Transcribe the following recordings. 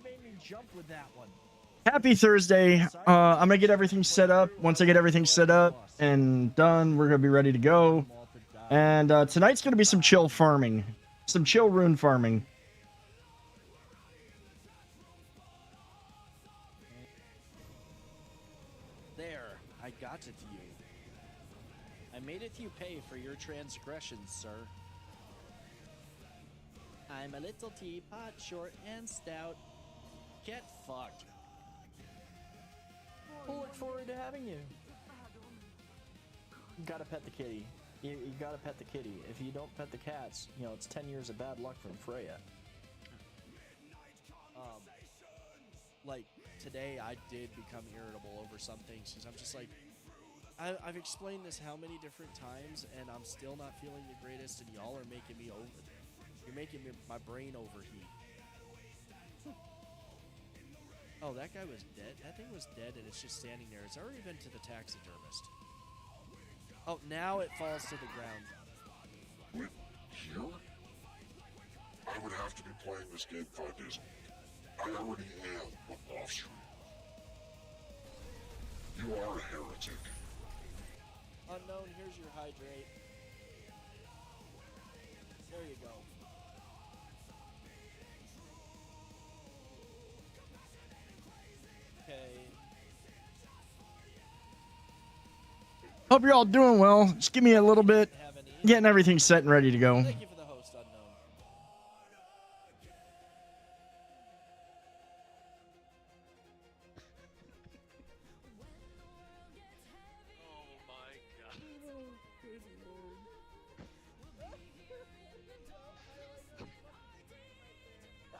made me jump with that one. Happy Thursday. I'm gonna get everything set up. Once I get everything set up and done, we're gonna be ready to go. And tonight's gonna be some chill farming, some chill rune farming. There, I got it to you. I made it you pay for your transgressions, sir. I'm a little teapot, short and stout. Get fucked. We'll look forward to having you. You gotta pet the kitty. You gotta pet the kitty. If you don't pet the cats, you know, it's 10 years of bad luck from Freya. Like, today I did become irritable over some things, because I'm just like, I've explained this how many different times, and I'm still not feeling the greatest, and y'all are making me you're making my brain overheat. Oh, that guy was dead? That thing was dead, and it's just standing there. It's already been to the taxidermist. Oh, now it falls to the ground. Wait, here? I would have to be playing this game 5 days a week. I already am, but off stream. You are a heretic. Unknown, here's your hydrate. There you go. Okay. Hope you're all doing well. Just give me a little bit, getting everything set and ready to go. Thank you for the host, Unknown.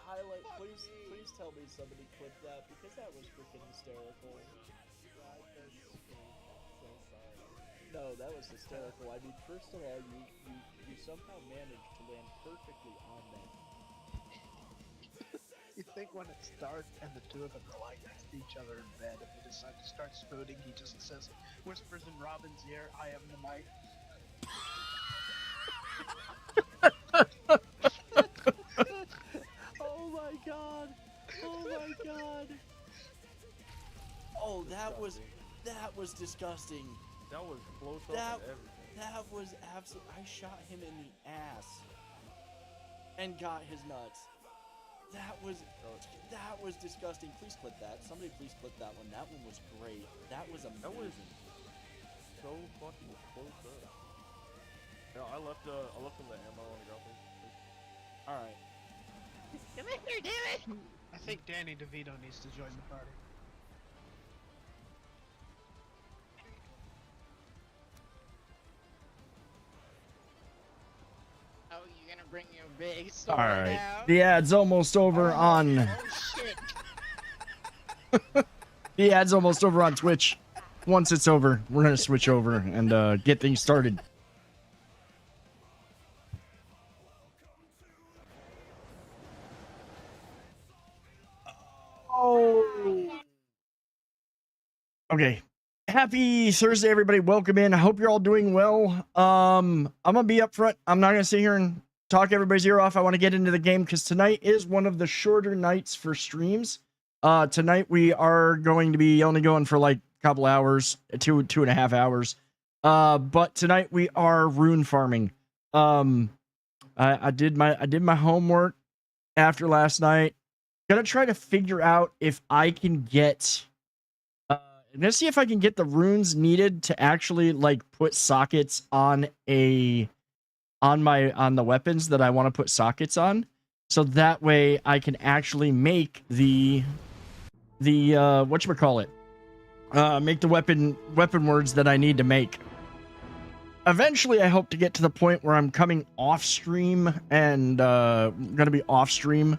Highlight, please tell me somebody clipped that, because that was freaking hysterical. No, that was hysterical. I mean, first of all, you somehow managed to land perfectly on that. You think when it's dark and the two of them are lying next to each other in bed, if they decide to start spooning, he just says, whispers in Robin's ear, "I am the night." Oh my god! Oh my god! Oh, that was disgusting. That was close up and everything. That was absolute. I shot him in the ass and got his nuts. That was disgusting. Please clip that. Somebody please clip that one. That one was great. That was amazing. That was so fucking close up. Yeah, I left him the ammo on the ground. All right. Come here, damn it! I think Danny DeVito needs to join the party. Oh, you're gonna bring your big sword All right. out? The ad's almost over on. Oh shit! The ad's almost over on Twitch. Once it's over, we're gonna switch over and get things started. Oh. Okay. Happy Thursday, everybody. Welcome in. I hope you're all doing well. I'm gonna be up front. I'm not gonna sit here and talk everybody's ear off. I want to get into the game because tonight is one of the shorter nights for streams. Tonight we are going to be only going for like a couple hours, 2.5 hours. But tonight we are rune farming. I did my homework after last night. Gonna try to figure out if I can get. I'm gonna see if I can get the runes needed to actually like put sockets on the weapons that I want to put sockets on, so that way I can actually make the whatchamacallit, make the weapon words that I need to make. Eventually, I hope to get to the point where I'm coming off stream and gonna be off stream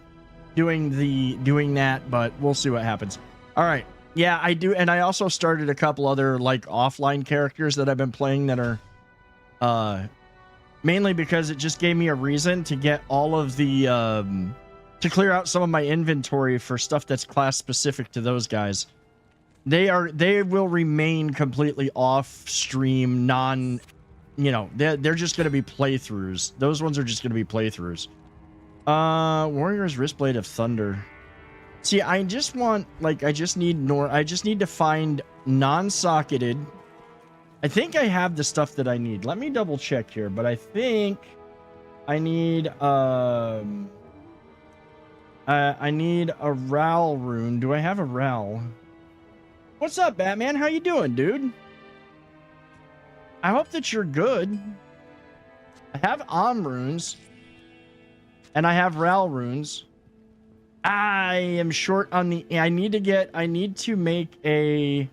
doing that, but we'll see what happens. All right. Yeah, I do, and I also started a couple other like offline characters that I've been playing that are mainly because it just gave me a reason to get all of the to clear out some of my inventory for stuff that's class specific to those guys. They will remain completely off stream, they're just going to be playthroughs. Those ones are just going to be playthroughs. Warrior's Wristblade of Thunder. See, I just want, like, I just need to find non-socketed. I think I have the stuff that I need. Let me double check here, but I think I need, I need a Ral rune. Do I have a Ral? What's up, Batman? How you doing, dude? I hope that you're good. I have Om runes. And I have Ral runes. I am short on the... I need to make a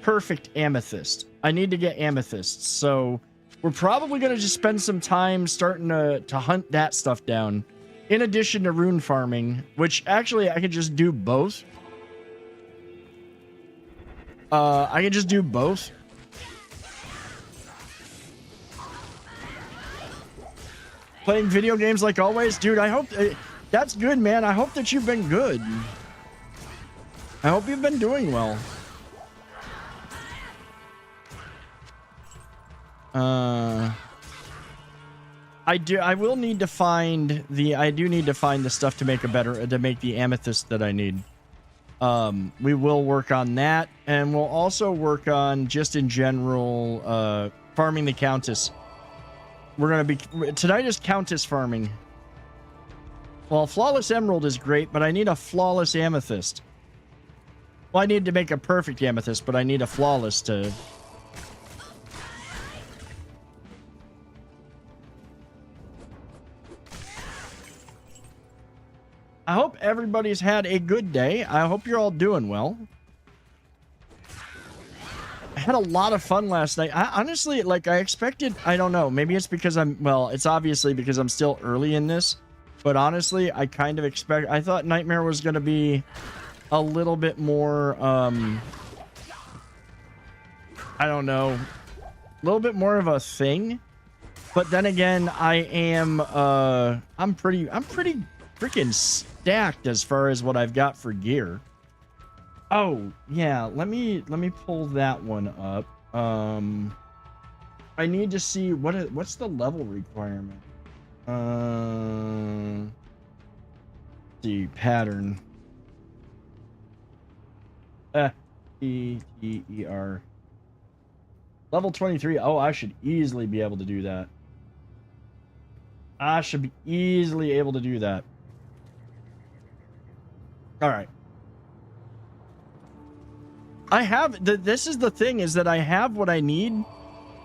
perfect amethyst. I need to get amethysts. So we're probably going to just spend some time starting to hunt that stuff down. In addition to rune farming, which actually I could just do both. I can just do both. Playing video games like always. Dude, I hope... that's good, man. I hope that you've been good. I hope you've been doing well. I will need to find the... I do need to find the stuff to make the amethyst that I need. We will work on that, and we'll also work on, just in general, farming the Countess. We're gonna be... Tonight is Countess farming. Well, Flawless Emerald is great, but I need a Flawless Amethyst. Well, I need to make a perfect Amethyst, but I need a Flawless to... I hope everybody's had a good day. I hope you're all doing well. I had a lot of fun last night. I honestly, like, I expected... I don't know. Maybe it's because I'm... Well, it's obviously because I'm still early in this. But honestly, I kind of expect... I thought Nightmare was going to be a little bit more... I don't know. A little bit more of a thing. But then again, I am... I'm pretty freaking stacked as far as what I've got for gear. Oh, yeah. Let me pull that one up. I need to see what's the level requirement. The pattern. E-T-E-R. Level 23. Oh, I should easily be able to do that. I should be easily able to do that. All right. I have this is the thing, is that I have what I need.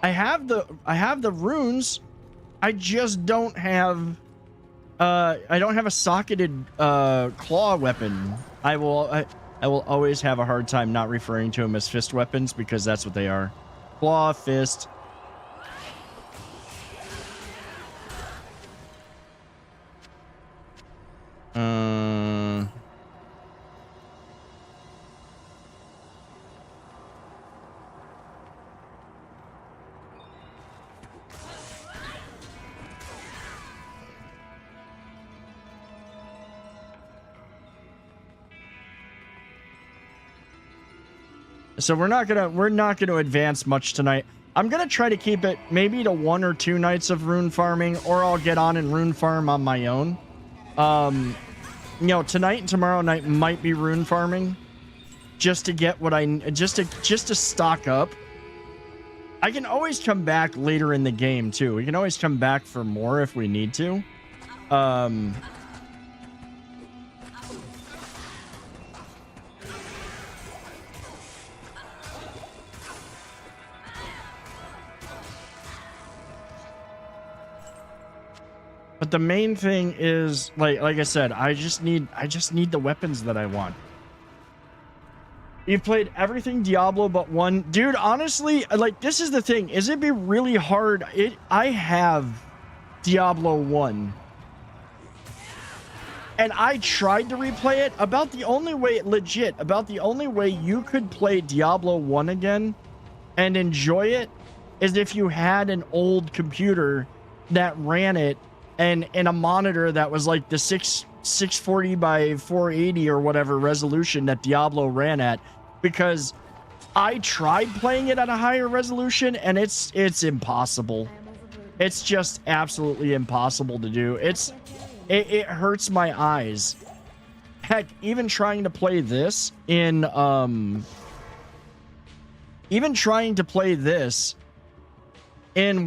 I have the runes. I just don't have I don't have a socketed claw weapon. I will always have a hard time not referring to them as fist weapons, because that's what they are. Claw, fist. So we're not gonna advance much tonight. I'm gonna try to keep it maybe to 1 or 2 nights of rune farming, or I'll get on and rune farm on my own. You know, tonight and tomorrow night might be rune farming, just to get what just to stock up. I can always come back later in the game too. We can always come back for more if we need to. But the main thing is, like I said, I just need the weapons that I want. You've played everything Diablo but one. Dude, honestly, like, this is the thing. Is it be really hard? I have Diablo 1. And I tried to replay it. About the only way you could play Diablo 1 again and enjoy it is if you had an old computer that ran it, and a monitor that was like the 640 by 480 or whatever resolution that Diablo ran at, because I tried playing it at a higher resolution and it's impossible. It's just absolutely impossible to do. It hurts my eyes. heck, even trying to play this in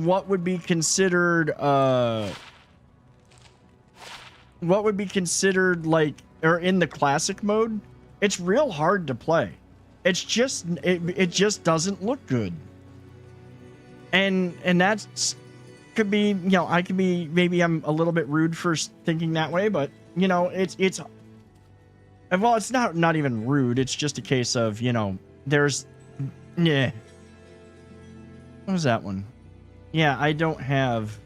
what would be considered like, or in the classic mode, it's real hard to play. It's just it just doesn't look good. And that's could be, you know, I could be, maybe I'm a little bit rude for thinking that way, but you know, it's well, it's not even rude. It's just a case of, you know, there's, yeah. What was that one? Yeah, I don't have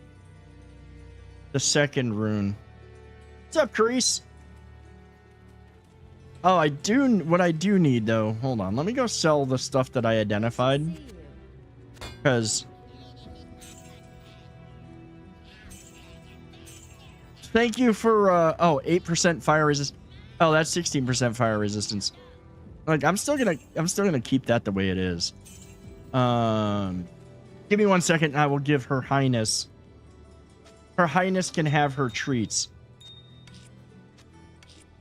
the second rune. What's up, Carice? Oh, what I do need though, hold on, let me go sell the stuff that I identified. Because thank you for 8% fire resist. Oh, that's 16% fire resistance. Like, I'm still gonna keep that the way it is. Give me 1 second and I will give Her Highness. Her Highness can have her treats.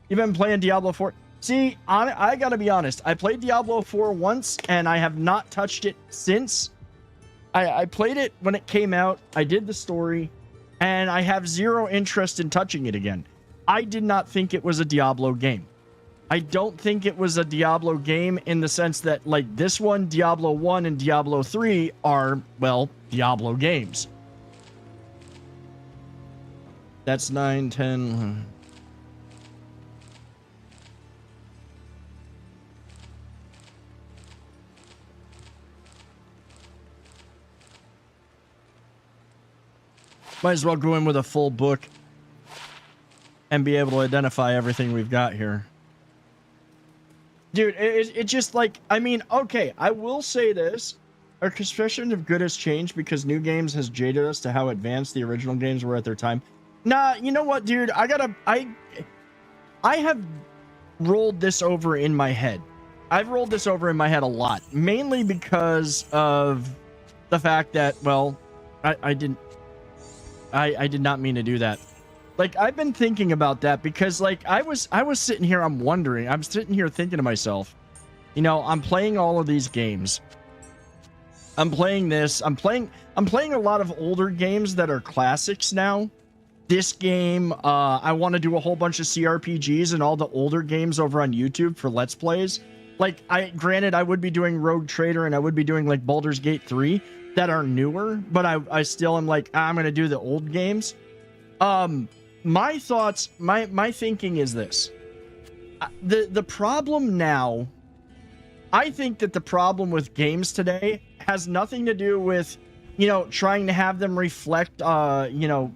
You've been playing Diablo 4? See, I gotta be honest. I played Diablo 4 once and I have not touched it since. I played it when it came out. I did the story and I have zero interest in touching it again. I did not think it was a Diablo game. I don't think it was a Diablo game in the sense that, like, this one, Diablo 1 and Diablo 3 are, well, Diablo games. That's 9, 10... Might as well go in with a full book and be able to identify everything we've got here. Dude, it just, like, I mean, okay, I will say this. Our conception of good has changed because new games has jaded us to how advanced the original games were at their time. Nah, you know what, dude? I have rolled this over in my head. I've rolled this over in my head a lot. Mainly because of the fact that, well, I did not mean to do that. Like, I've been thinking about that because, like, I was sitting here, I'm sitting here thinking to myself, you know, I'm playing all of these games. I'm playing this. I'm playing a lot of older games that are classics now. This game, I want to do a whole bunch of CRPGs and all the older games over on YouTube for Let's Plays. Like, granted, I would be doing Rogue Trader and I would be doing, like, Baldur's Gate 3 that are newer, but I still am like, I'm going to do the old games. My thoughts, my thinking is this. The problem now, I think that the problem with games today has nothing to do with, you know, trying to have them reflect, you know,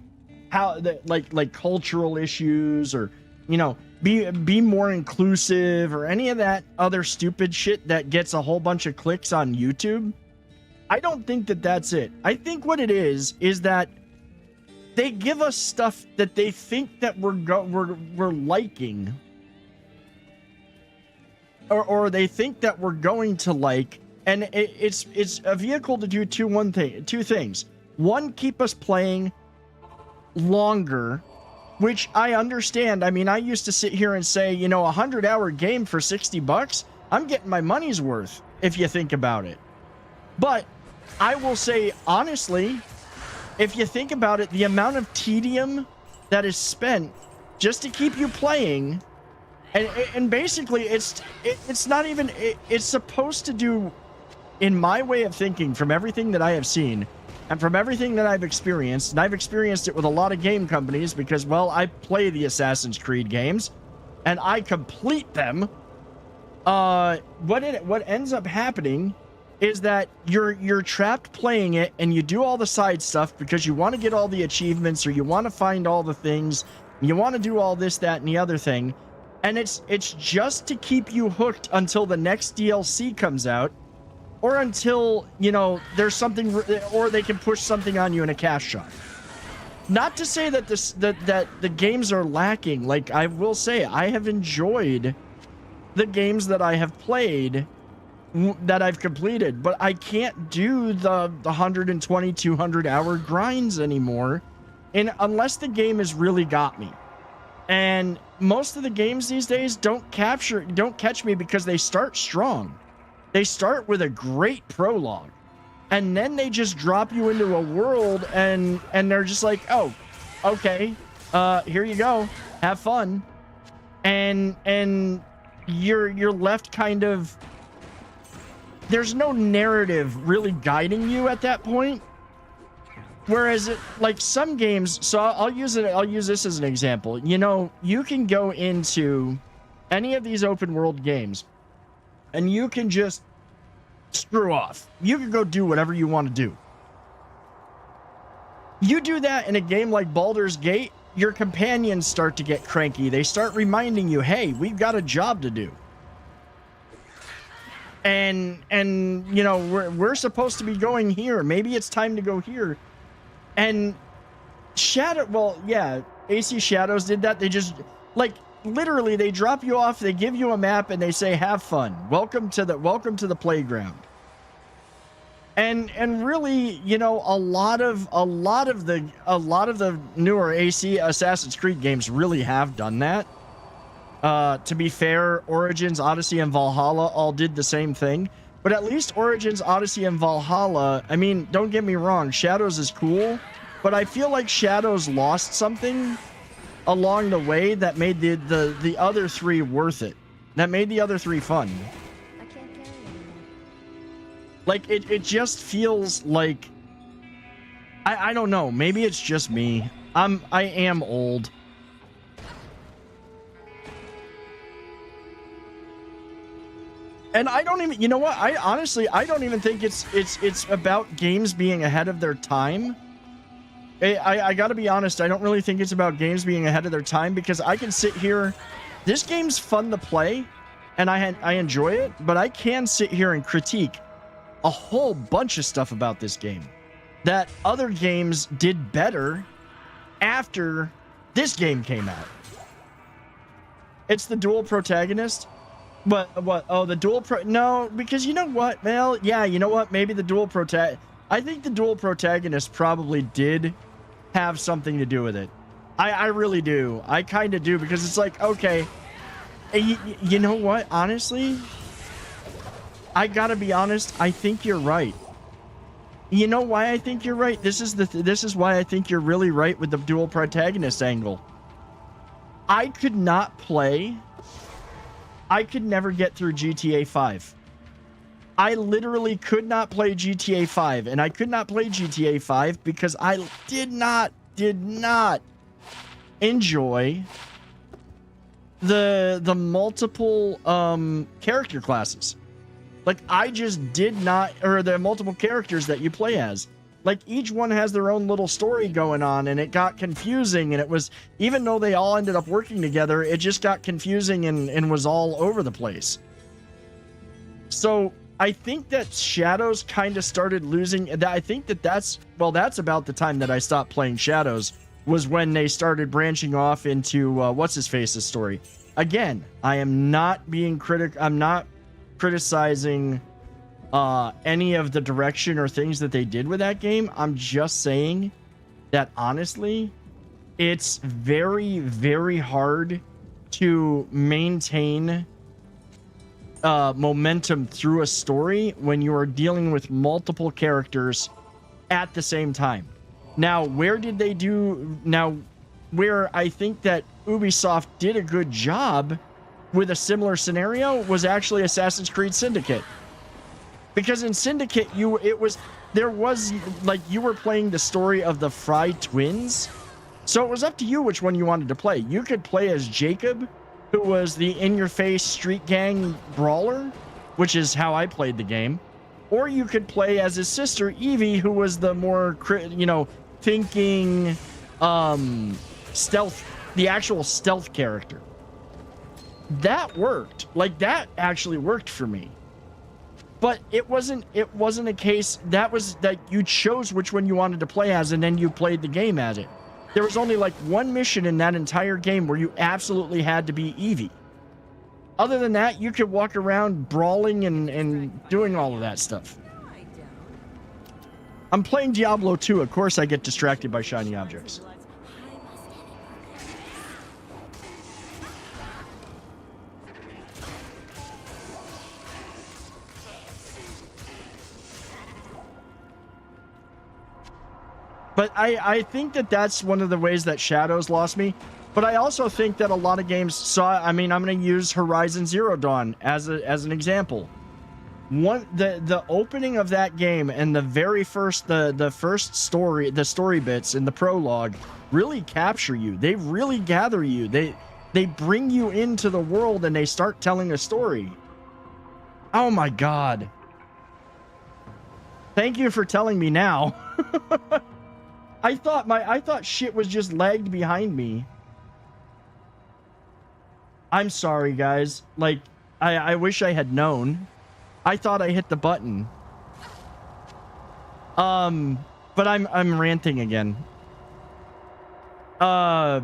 how like cultural issues or, you know, be more inclusive or any of that other stupid shit that gets a whole bunch of clicks on YouTube. I don't think that that's it. I think what it is that they give us stuff that they think that we're liking, or they think that we're going to like, and it's a vehicle to do two things. One, keep us playing longer, which I understand. I mean, I used to sit here and say, you know, 100-hour game for $60, I'm getting my money's worth if you think about it. But I will say honestly, if you think about it, the amount of tedium that is spent just to keep you playing, and basically it's not even, it's supposed to do, in my way of thinking, from everything that I have seen and from everything that I've experienced, and I've experienced it with a lot of game companies because, well, I play the Assassin's Creed games and I complete them. What ends up happening is that you're trapped playing it and you do all the side stuff because you want to get all the achievements or you want to find all the things, you want to do all this, that, and the other thing, and it's just to keep you hooked until the next DLC comes out, or until, you know, there's something, or they can push something on you in a cash shot. Not to say that that the games are lacking. Like, I will say, I have enjoyed the games that I have played, that I've completed, but I can't do the 120, 200-hour grinds anymore, and unless the game has really got me. And most of the games these days don't catch me because they start strong. They start with a great prologue, and then they just drop you into a world, and they're just like, oh, okay, here you go, have fun, and you're left kind of, there's no narrative really guiding you at that point. Whereas like some games, so I'll use this as an example. You know, you can go into any of these open world games and you can just screw off. You can go do whatever you want to do. You do that in a game like Baldur's Gate, your companions start to get cranky. They start reminding you, hey, we've got a job to do. And you know, we're supposed to be going here. Maybe it's time to go here. And AC Shadows did that. They just, like, literally, they drop you off, they give you a map, and they say, have fun. Welcome to the playground. And really, you know, a lot of the newer AC Assassin's Creed games really have done that. To be fair, Origins, Odyssey, and Valhalla all did the same thing. But at least Origins, Odyssey, and Valhalla, I mean, don't get me wrong, Shadows is cool, but I feel like Shadows lost something along the way that made the other three worth it. That made the other three fun. I can't carry anymore. Like, it just feels like, I don't know, maybe it's just me. I am old. And I don't even, you know what? I honestly don't even think it's about games being ahead of their time. I gotta be honest, I don't really think it's about games being ahead of their time, because I can sit here, this game's fun to play, and I enjoy it, but I can sit here and critique a whole bunch of stuff about this game that other games did better after this game came out. It's the dual protagonist. What? Oh, the dual no, because you know what, Mel? Yeah, you know what? Maybe the dual I think the dual protagonist probably did have something to do with it. I really do. I kind of do, because it's like, okay, you know what? Honestly, I gotta be honest. I think you're right. You know why I think you're right? This is why I think you're really right with the dual protagonist angle. I could never get through GTA 5. I literally could not play GTA 5, and I could not play GTA 5 because I did not enjoy the multiple character classes. Like, I just did not, or the multiple characters that you play as. Like, each one has their own little story going on, and it got confusing, and it was, even though they all ended up working together, it just got confusing and was all over the place. So, I think that Shadows kind of started losing, I think that's about the time that I stopped playing Shadows, was when they started branching off into, What's-His-Face's story. Again, I am not being I'm not criticizing any of the direction or things that they did with that game. I'm just saying that honestly, it's very, very hard to maintain momentum through a story when you are dealing with multiple characters at the same time. Now, where I think that Ubisoft did a good job with a similar scenario was actually Assassin's Creed Syndicate. Because in Syndicate, you were playing the story of the Fry twins. So it was up to you which one you wanted to play. You could play as Jacob, who was the in-your-face street gang brawler, which is how I played the game. Or you could play as his sister, Evie, who was the more, thinking, stealth, the actual stealth character. That worked. Like, that actually worked for me. But it wasn't a case that you chose which one you wanted to play as and then you played the game as it. There was only like one mission in that entire game where you absolutely had to be Evie. Other than that, you could walk around brawling and doing all of that stuff. I'm playing Diablo 2. Of course I get distracted by shiny objects. But I think that that's one of the ways that Shadows lost me. But I also think that a lot of games saw. I mean, I'm going to use Horizon Zero Dawn as an example. The opening of that game and the very first the story bits in the prologue really capture you. They really gather you. They bring you into the world and they start telling a story. Oh my god. Thank you for telling me now. I thought shit was just lagged behind me. I'm sorry, guys. Like, I wish I had known. I thought I hit the button. But I'm ranting again. I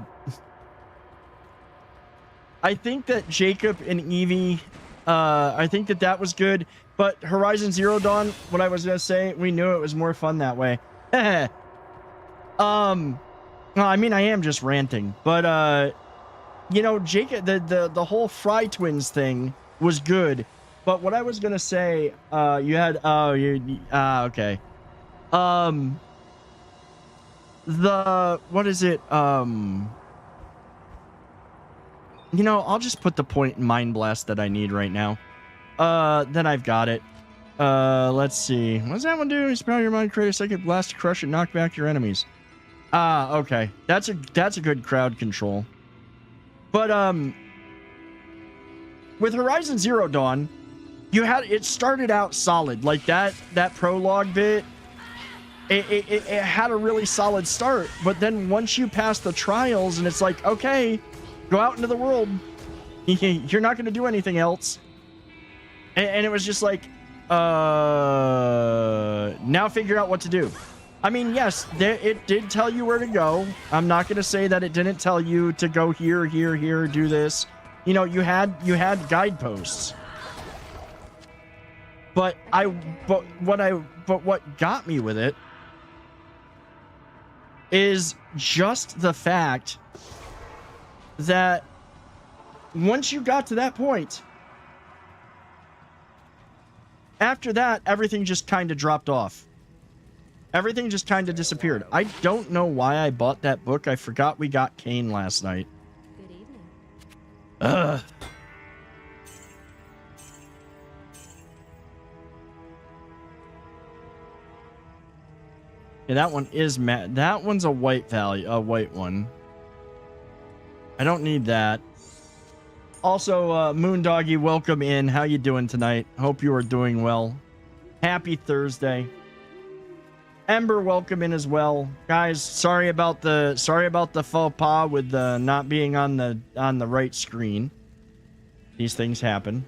think that Jacob and Evie, I think that was good. But Horizon Zero Dawn, what I was gonna say, we knew it was more fun that way. No, I mean, I am just ranting, but you know, Jacob, the whole Fry Twins thing was good. But what I was gonna say, you had, okay. What is it? You know, I'll just put the point in Mind Blast that I need right now. Then I've got it. Let's see. What does that one do? Spell your mind, create a second blast to crush and knock back your enemies. Okay. That's a good crowd control. But, with Horizon Zero Dawn, it started out solid. Like that prologue bit, it had a really solid start. But then once you pass the trials and it's like, okay, go out into the world. You're not going to do anything else. And it was just like, now figure out what to do. I mean, yes, it did tell you where to go. I'm not going to say that it didn't tell you to go here, here, here, do this. You know, you had guideposts. But what got me with it is just the fact that once you got to that point, after that, everything just kind of dropped off. Everything just kind of disappeared. I don't know why I bought that book. I forgot we got Kane last night. Good evening. Ugh. Yeah, that one is matte. That one's a white white one. I don't need that. Also, Moondoggy, welcome in. How you doing tonight? Hope you are doing well. Happy Thursday. Ember, welcome in as well. Guys, sorry about the faux pas with the not being on the right screen. These things happen.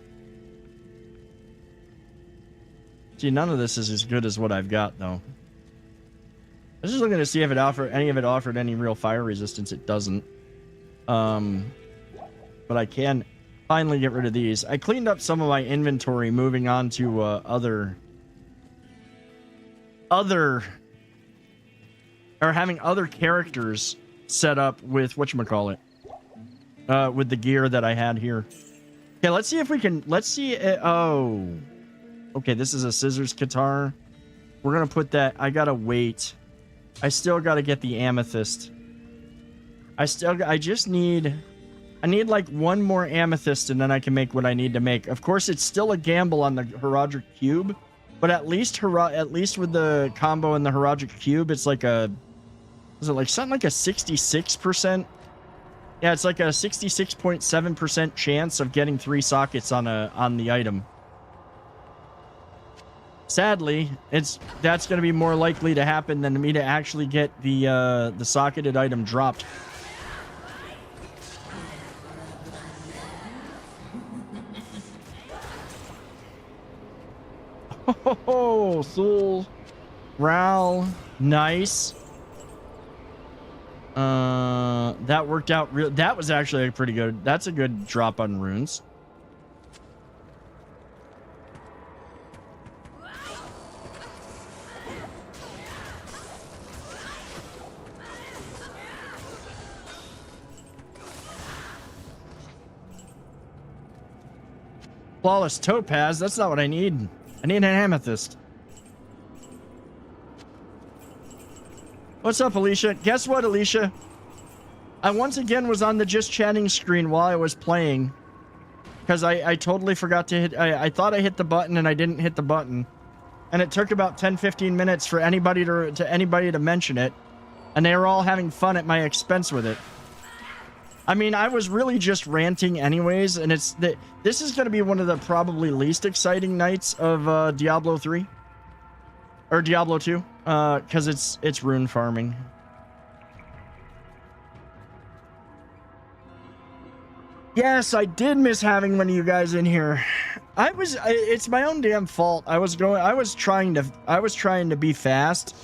See, none of this is as good as what I've got, though. I was just looking to see if any of it offered any real fire resistance. It doesn't. But I can finally get rid of these. I cleaned up some of my inventory, moving on to having other characters set up with whatchamacallit, with the gear that I had here. Okay, let's see if we can. Let's see. Oh, okay. This is a scissors guitar. We're gonna put that. I gotta wait. I still gotta get the amethyst. I need like one more amethyst and then I can make what I need to make. Of course, it's still a gamble on the Herodic Cube, but at least with the combo in the Herodic Cube, it's like is it like something like a 66%? Yeah, it's like a 66.7% chance of getting 3 sockets on the item. Sadly, that's going to be more likely to happen than me to actually get the socketed item dropped. Oh, Soul, Ral, nice. That worked out real. That was actually pretty good. That's a good drop on runes. Flawless topaz. That's not what I need. I need an amethyst. What's up, Alicia? Guess what, Alicia? I once again was on the just chatting screen while I was playing. Because I totally forgot to hit... I thought I hit the button and I didn't hit the button. And it took about 10-15 minutes for anybody to mention it. And they were all having fun at my expense with it. I mean, I was really just ranting anyways. And this is going to be one of the probably least exciting nights of Diablo 3. Or Diablo 2. Because it's rune farming. Yes, I did miss having one of you guys in here. It's my own damn fault. I was trying to be fast.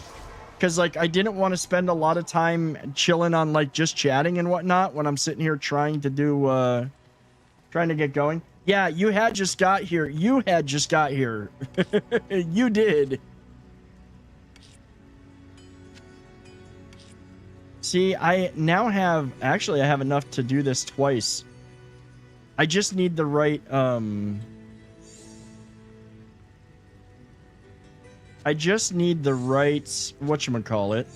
Because, like, I didn't want to spend a lot of time chilling on, like, just chatting and whatnot when I'm sitting here trying to get going. Yeah, you had just got here. You had just got here. You did. See, I have enough to do this twice. I just need the right, whatchamacallit.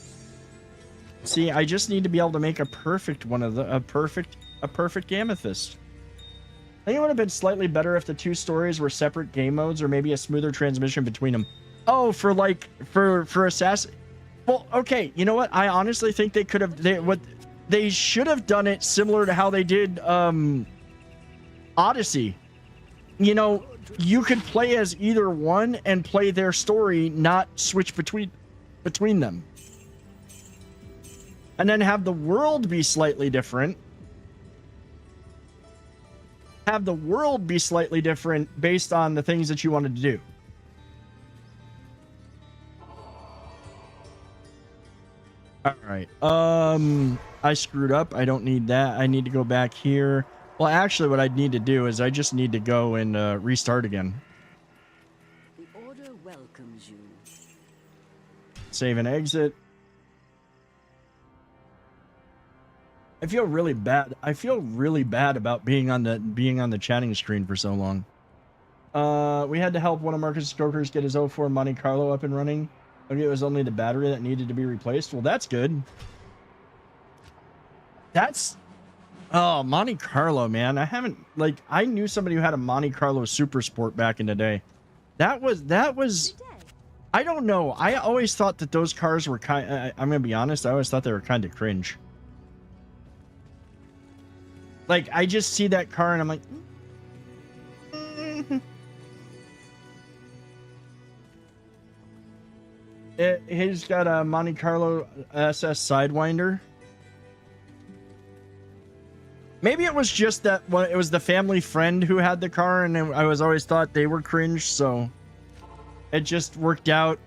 See, I just need to be able to make a perfect one of a perfect amethyst. I think it would have been slightly better if the two stories were separate game modes or maybe a smoother transmission between them. Oh, for Assassin. Well, okay, you know what? I honestly think they could have, they should have done it similar to how they did, Odyssey. You know, you could play as either one and play their story, not switch between them. And then have the world be slightly different. Have the world be slightly different based on the things that you wanted to do. All right. I screwed up. I don't need that. I need to go back here. Well, actually, what I'd need to do is I just need to go and restart again. The order welcomes you. Save and exit. I feel really bad. I feel really bad about being on the chatting screen for so long. We had to help one of Marcus Strokers get his 04 Monte Carlo up and running. Okay, it was only the battery that needed to be replaced. Well, that's good. Oh, Monte Carlo, man. I knew somebody who had a Monte Carlo Super Sport back in the day. That was, I don't know. I always thought that those cars were I'm going to be honest. I always thought they were kind of cringe. Like, I just see that car and I'm like, He's got a Monte Carlo SS Sidewinder. Maybe it was just that it was the family friend who had the car, and I was always thought they were cringe, so it just worked out.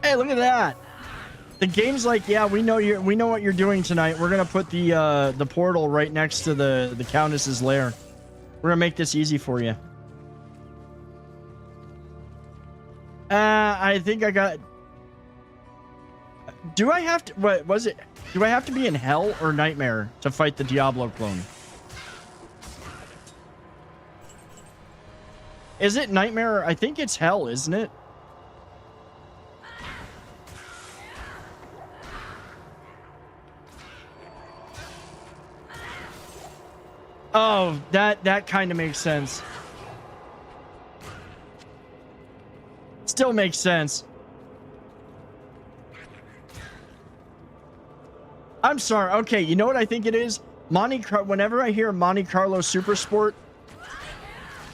Hey, look at that. The game's like, yeah, we know what you're doing tonight. We're gonna put the portal right next to the Countess's lair. We're gonna make this easy for you. I think I got. Do I have to? What was it? Do I have to be in Hell or Nightmare to fight the Diablo clone? Is it Nightmare? I think it's Hell, isn't it? Oh, that kind of makes sense. Still makes sense. I'm sorry. Okay, you know what I think it is? Whenever I hear Monte Carlo Super Sport,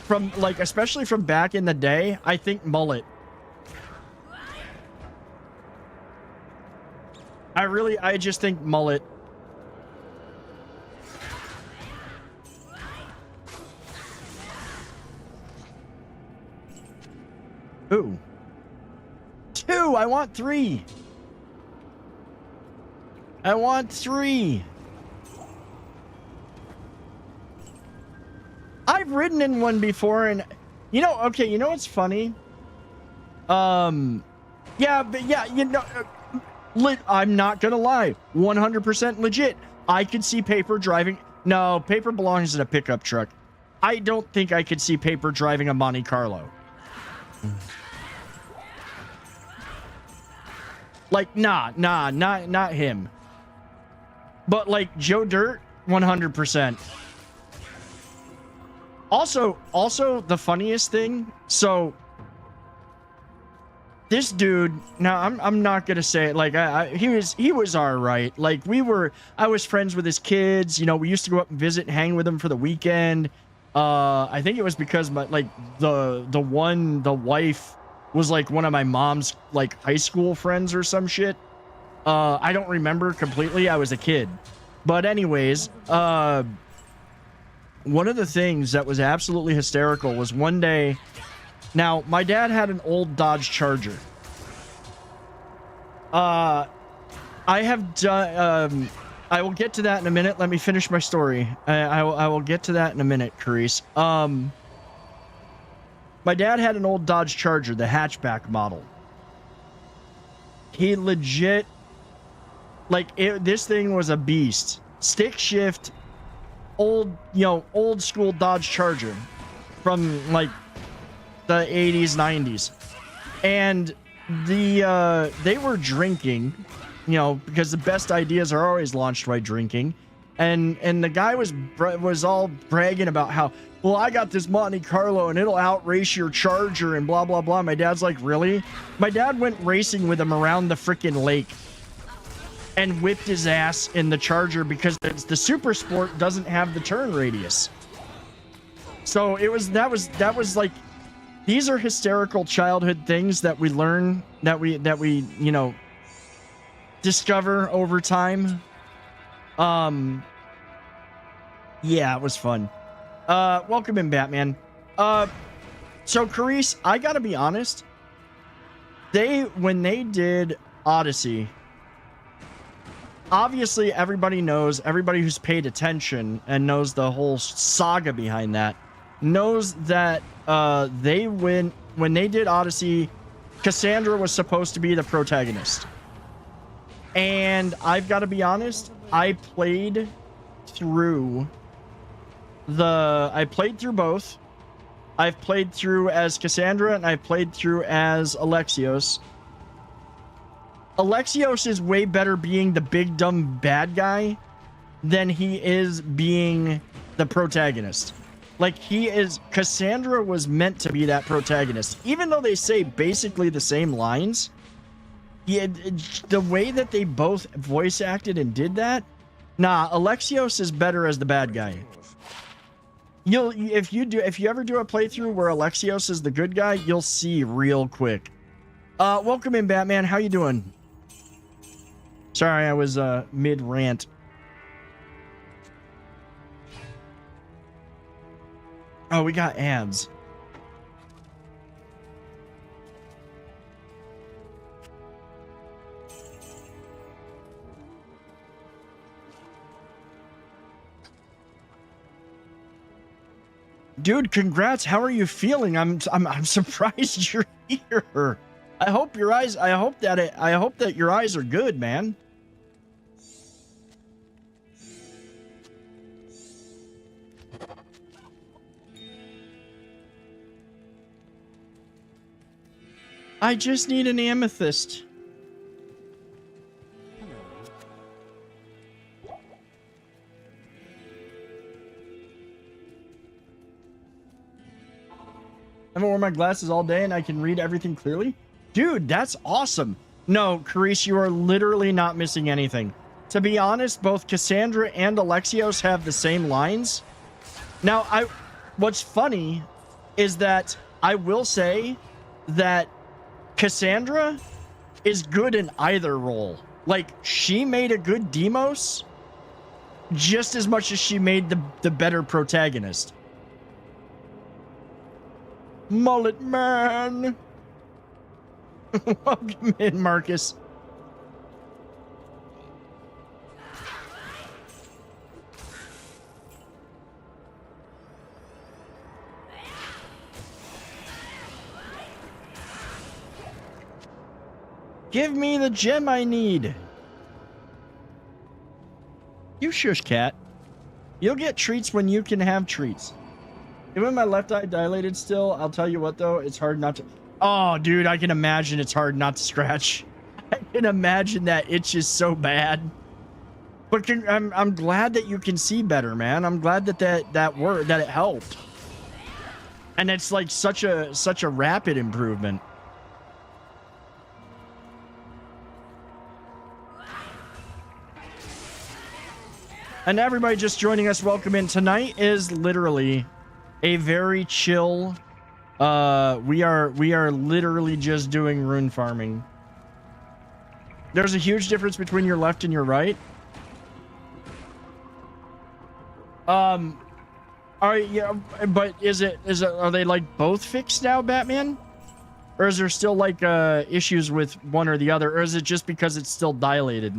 from like, especially from back in the day, I think mullet. I just think mullet. Ooh. 2! I want 3! I want 3! I've ridden in one before, and you know, okay, you know what's funny? Yeah, but yeah, you know, I'm not gonna lie, 100% legit. I could see Paper driving. No, Paper belongs in a pickup truck. I don't think I could see Paper driving a Monte Carlo. Like, not him. But like Joe Dirt, 100%. Also, the funniest thing. So this dude. Now, I'm not gonna say it. Like, he was all right. Like, I was friends with his kids. You know, we used to go up and visit and hang with him for the weekend. I think it was because the wife was like one of my mom's like high school friends or some shit. I don't remember completely. I was a kid. But anyways, one of the things that was absolutely hysterical was one day. Now, my dad had an old Dodge Charger. I have done. I will get to that in a minute. Let me finish my story. I will get to that in a minute, Carice. My dad had an old Dodge Charger, the hatchback model. He legit, this thing was a beast. Stick shift, old school Dodge Charger from like the 80s, 90s. And they were drinking, because the best ideas are always launched by drinking. And the guy was all bragging about how, well, I got this Monte Carlo and it'll outrace your Charger and blah, blah, blah. My dad's like, really? My dad went racing with him around the freaking lake and whipped his ass in the Charger because the Super Sport doesn't have the turn radius. So that was like, these are hysterical childhood things that we learn, that we discover over time. Yeah, it was fun. Welcome in, Batman. So Carice, I gotta be honest. When they did Odyssey, obviously everybody who's paid attention and knows the whole saga behind that, knows that when they did Odyssey, Cassandra was supposed to be the protagonist. And I've got to be honest, I played through both. I've played through as Cassandra and I played through as Alexios. Alexios is way better being the big dumb bad guy than he is being the protagonist. Like, Cassandra was meant to be that protagonist. Even though they say basically the same lines, the way that they both voice acted and did that, Alexios is better as the bad guy. If you ever do a playthrough where Alexios is the good guy, you'll see real quick. Welcome in, Batman. How you doing? Sorry, I was mid rant. Oh, we got ads. Dude, congrats. How are you feeling? I'm surprised you're here. I hope that your eyes are good, man. I just need an amethyst. I haven't worn my glasses all day and I can read everything clearly. Dude, that's awesome. No, Carice, you are literally not missing anything. To be honest, both Cassandra and Alexios have the same lines. Now, what's funny is that I will say that Cassandra is good in either role. Like, she made a good Demos just as much as she made the better protagonist. Mullet Man. Welcome in, Marcus. Give me the gem I need. You shush, cat. You'll get treats when you can have treats. Even my left eye dilated still, I'll tell you what though, it's hard not to... Oh, dude, I can imagine it's hard not to scratch. I can imagine that itch is so bad. But I'm glad that you can see better, man. I'm glad that that it helped. And it's like such a rapid improvement. And everybody just joining us, welcome in. Tonight is literally a very chill. We are literally just doing rune farming. There's a huge difference between your left and your right. Yeah, but are they like both fixed now, Batman? Or is there still like issues with one or the other, or is it just because it's still dilated?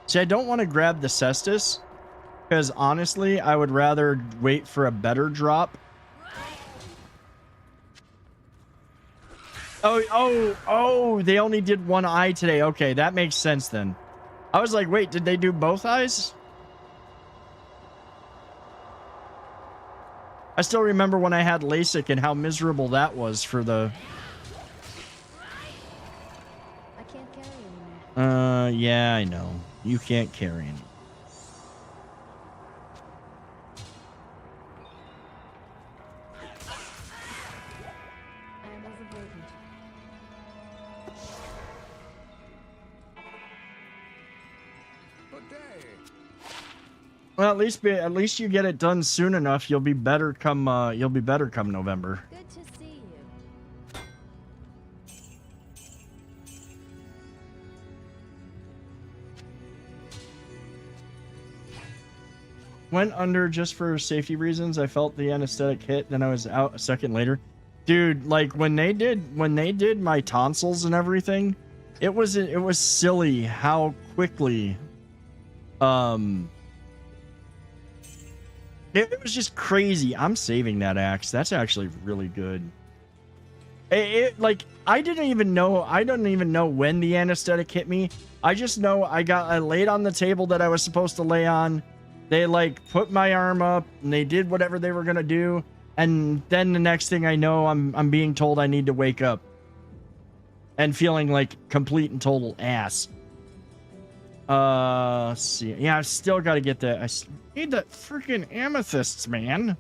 See, I don't want to grab the Cestus because honestly, I would rather wait for a better drop. Oh, they only did one eye today. Okay, that makes sense then. I was like, wait, did they do both eyes? I still remember when I had LASIK and how miserable that was for the... I can't carry anymore. Yeah, I know. You can't carry any. I am overburdened. Well, at least you get it done soon enough. You'll be better come November. Good to see you. Went under just for safety reasons. I felt the anesthetic hit, then I was out a second later. Dude, like when they did my tonsils and everything, it was silly how quickly it was just crazy. I'm saving that axe. That's actually really good. Like I don't even know when the anesthetic hit me. I just know I laid on the table that I was supposed to lay on. They like put my arm up and they did whatever they were gonna do, and then the next thing I know, I'm being told I need to wake up and feeling like complete and total ass. Let's see. Yeah, I've still got to get that. I need that freaking amethysts, man.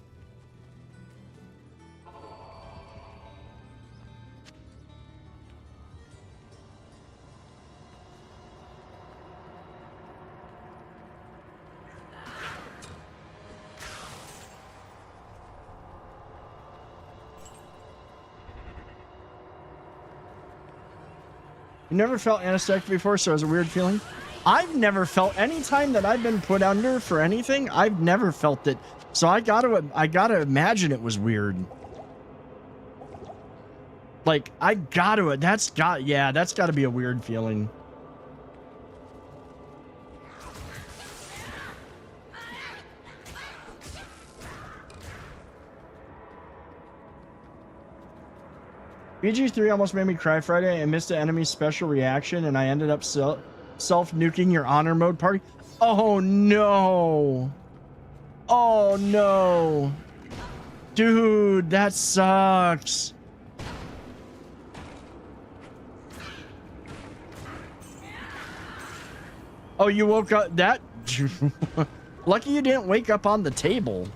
You never felt anesthetic before, so it was a weird feeling. I've never felt, any time that I've been put under for anything, I've never felt it. So I gotta imagine it was weird. Like that's gotta be a weird feeling. BG3 almost made me cry Friday. I missed the enemy's special reaction, and I ended up self-nuking your honor mode party. Oh, no. Oh, no. Dude, that sucks. Oh, you woke up... That... Lucky you didn't wake up on the table.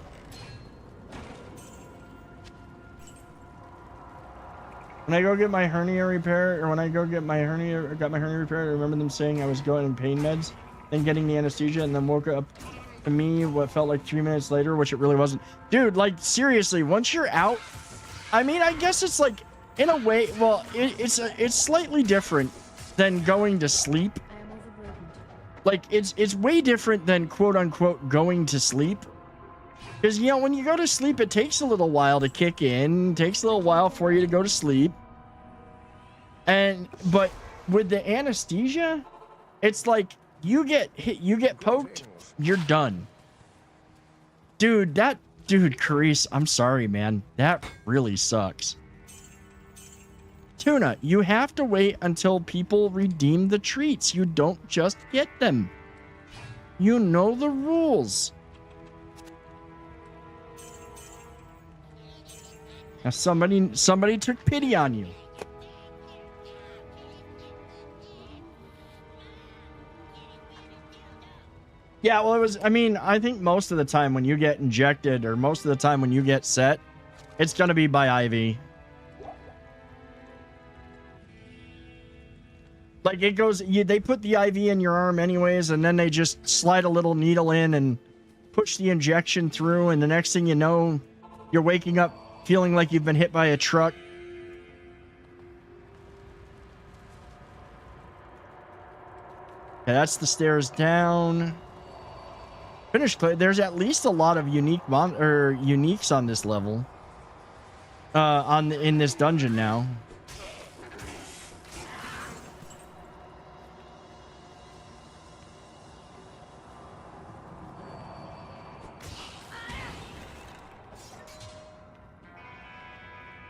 When I go get my hernia repaired, or when I go get my hernia, got my hernia repaired, I remember them saying I was going in pain meds, then getting the anesthesia, and then woke up to me what felt like 3 minutes later, which it really wasn't. Dude, like, seriously, once you're out, I mean, I guess it's like, in a way, well, it's slightly different than going to sleep. I am overburdened. Like, it's way different than quote-unquote going to sleep. Because, you know, when you go to sleep, it takes a little while to kick in. It takes a little while for you to go to sleep. But with the anesthesia, it's like you get hit, you get poked, you're done. Dude, Carice, I'm sorry, man. That really sucks. Tuna, you have to wait until people redeem the treats. You don't just get them. You know the rules. Now somebody took pity on you. Yeah, well, I think most of the time when you get injected, or most of the time when you get set, it's going to be by IV. Like, it goes, they put the IV in your arm anyways, and then they just slide a little needle in and push the injection through, and the next thing you know, you're waking up feeling like you've been hit by a truck. Okay, that's the stairs down. Finish play. There's at least a lot of uniques on this level. In this dungeon now.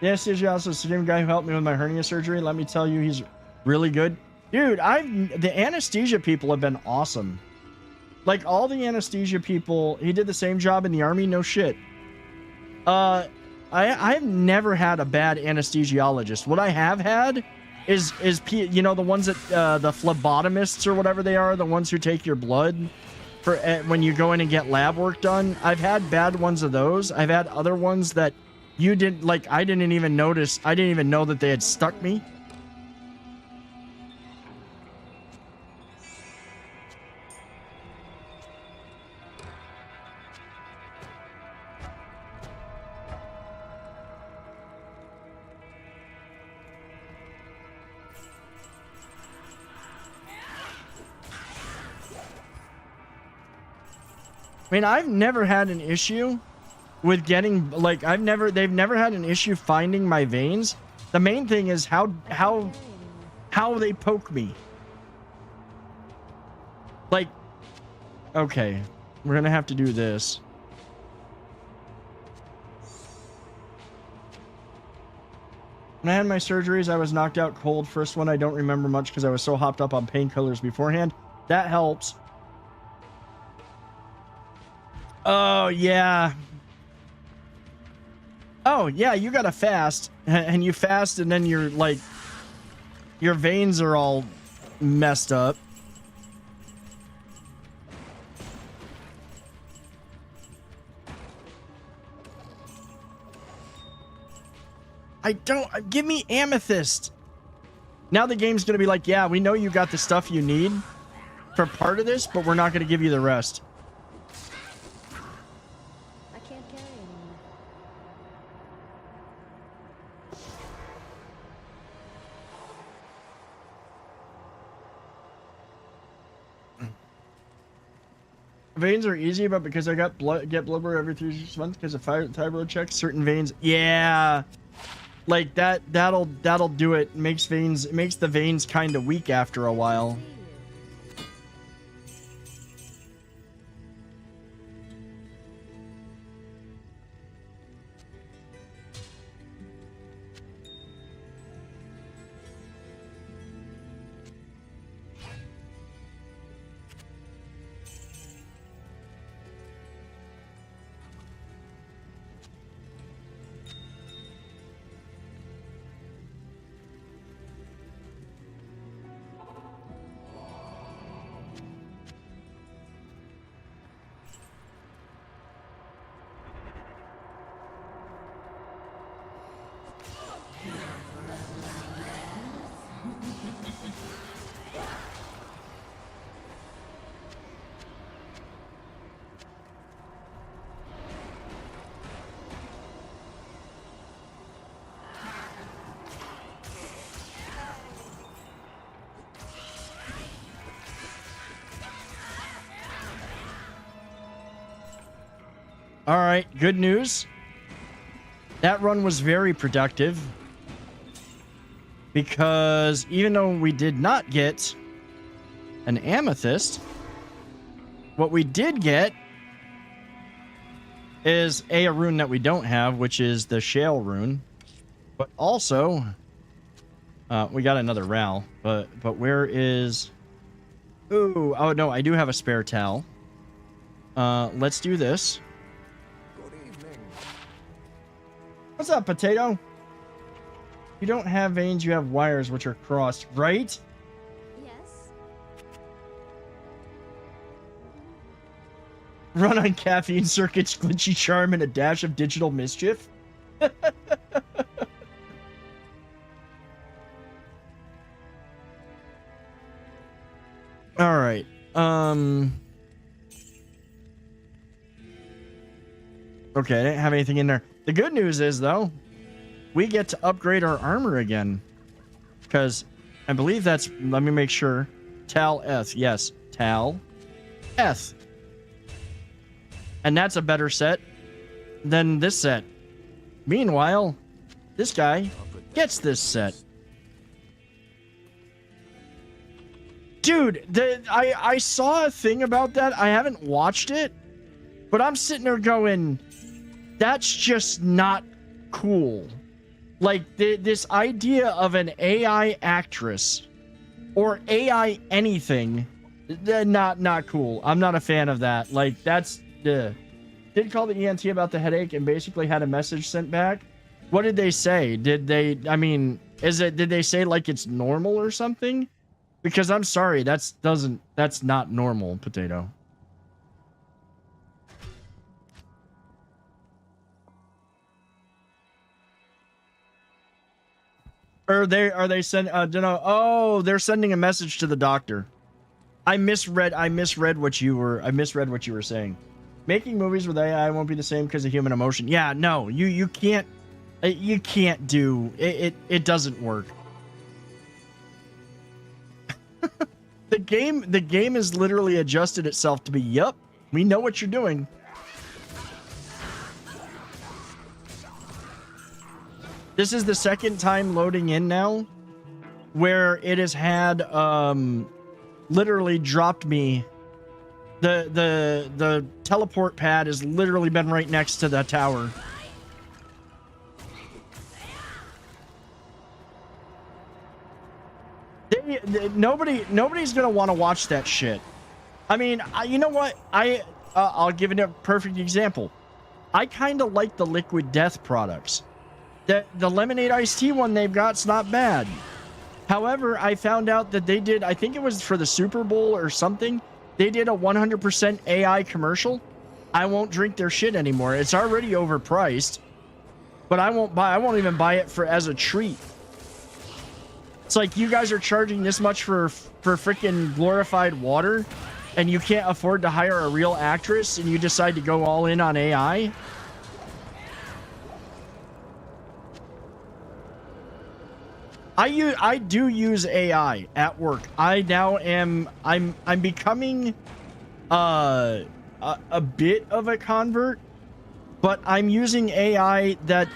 Yes, there's also the same guy who helped me with my hernia surgery. Let me tell you, he's really good. Dude, the anesthesia people have been awesome. Like, all the anesthesia people, he did the same job in the army, no shit. I've never had a bad anesthesiologist. What I have had is you know, the ones that, the phlebotomists or whatever they are, the ones who take your blood for when you go in and get lab work done. I've had bad ones of those. I've had other ones that you didn't, like, I didn't even notice. I didn't even know that they had stuck me. I mean, I've never had an issue with getting, like, they've never had an issue finding my veins. The main thing is how they poke me. Like, okay, we're gonna have to do this. When I had my surgeries, I was knocked out cold. First one, I don't remember much because I was so hopped up on painkillers beforehand. That helps. Oh, yeah. Oh, yeah, you gotta fast. And you fast, and then you're, like, your veins are all messed up. Give me amethyst. Now the game's gonna be like, yeah, we know you got the stuff you need for part of this, but we're not gonna give you the rest. I can't carry anymore. Veins are easy, but because I get blood work every 3 months because of thyroid checks, certain veins, yeah, like that'll do it. It makes the veins kind of weak after a while. All right, good news. That run was very productive because even though we did not get an amethyst, what we did get is a rune that we don't have, which is the shale rune, but also We got another Ral, but where is... Ooh, oh no, I do have a spare towel. Let's do this. Good evening. What's up, Potato? You don't have veins, you have wires which are crossed, right? Yes. Run on caffeine circuits, glitchy charm, and a dash of digital mischief? All right. Okay, I didn't have anything in there. The good news is, though, we get to upgrade our armor again. Because I believe that's... Let me make sure. Tal Eth. Yes. Tal Eth. And that's a better set than this set. Meanwhile, this guy gets this set. Dude, I saw a thing about that. I haven't watched it. But I'm sitting there going... That's just not cool. Like, this idea of an AI actress or AI anything, not cool. I'm not a fan of that. Like, that's... Did call the ENT about the headache and basically had a message sent back. What did they say? Did they... I mean, did they say, like, it's normal or something? Because I'm sorry, that's not normal, Potato. Are they sending oh, they're sending a message to the doctor. I misread what you were saying. Making movies with AI won't be the same because of human emotion. Yeah, no, you can't do it. It doesn't work. The game has literally adjusted itself to be, yup, we know what you're doing. This is the second time loading in now where it has had literally dropped me. The teleport pad has literally been right next to the tower. Nobody's gonna want to watch that shit. I mean, you know what? I'll give it a perfect example. I kind of like the Liquid Death products. The lemonade iced tea one they've got's not bad. However, I found out that they did, I think it was for the Super Bowl or something, they did a 100% AI commercial. I won't drink their shit anymore. It's already overpriced, but I won't even buy it as a treat. It's like, you guys are charging this much for freaking glorified water, and you can't afford to hire a real actress, and you decide to go all in on AI? I do use AI at work. I'm becoming a bit of a convert, but I'm using AI that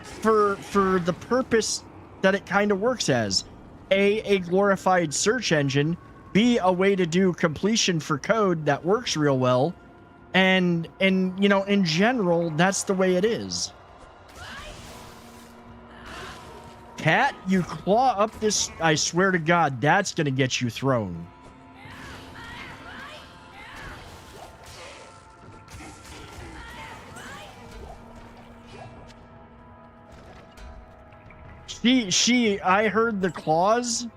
for the purpose that it kind of works as. A glorified search engine, B, a way to do completion for code that works real well, and you know, in general, that's the way it is. Cat, you claw up this, I swear to God, that's gonna get you thrown. I heard the claws,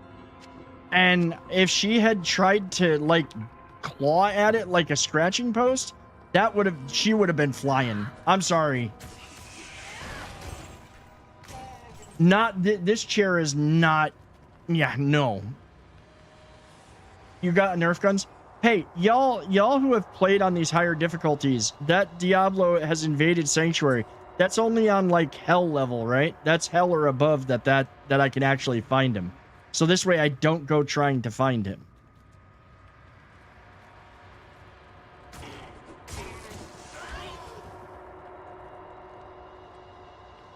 and if she had tried to, like, claw at it like a scratching post, she would have been flying. I'm sorry. This chair is not, yeah, no. You got Nerf guns? Hey, y'all who have played on these higher difficulties, that Diablo has invaded Sanctuary. That's only on, like, hell level, right? That's hell or above that I can actually find him. So this way I don't go trying to find him.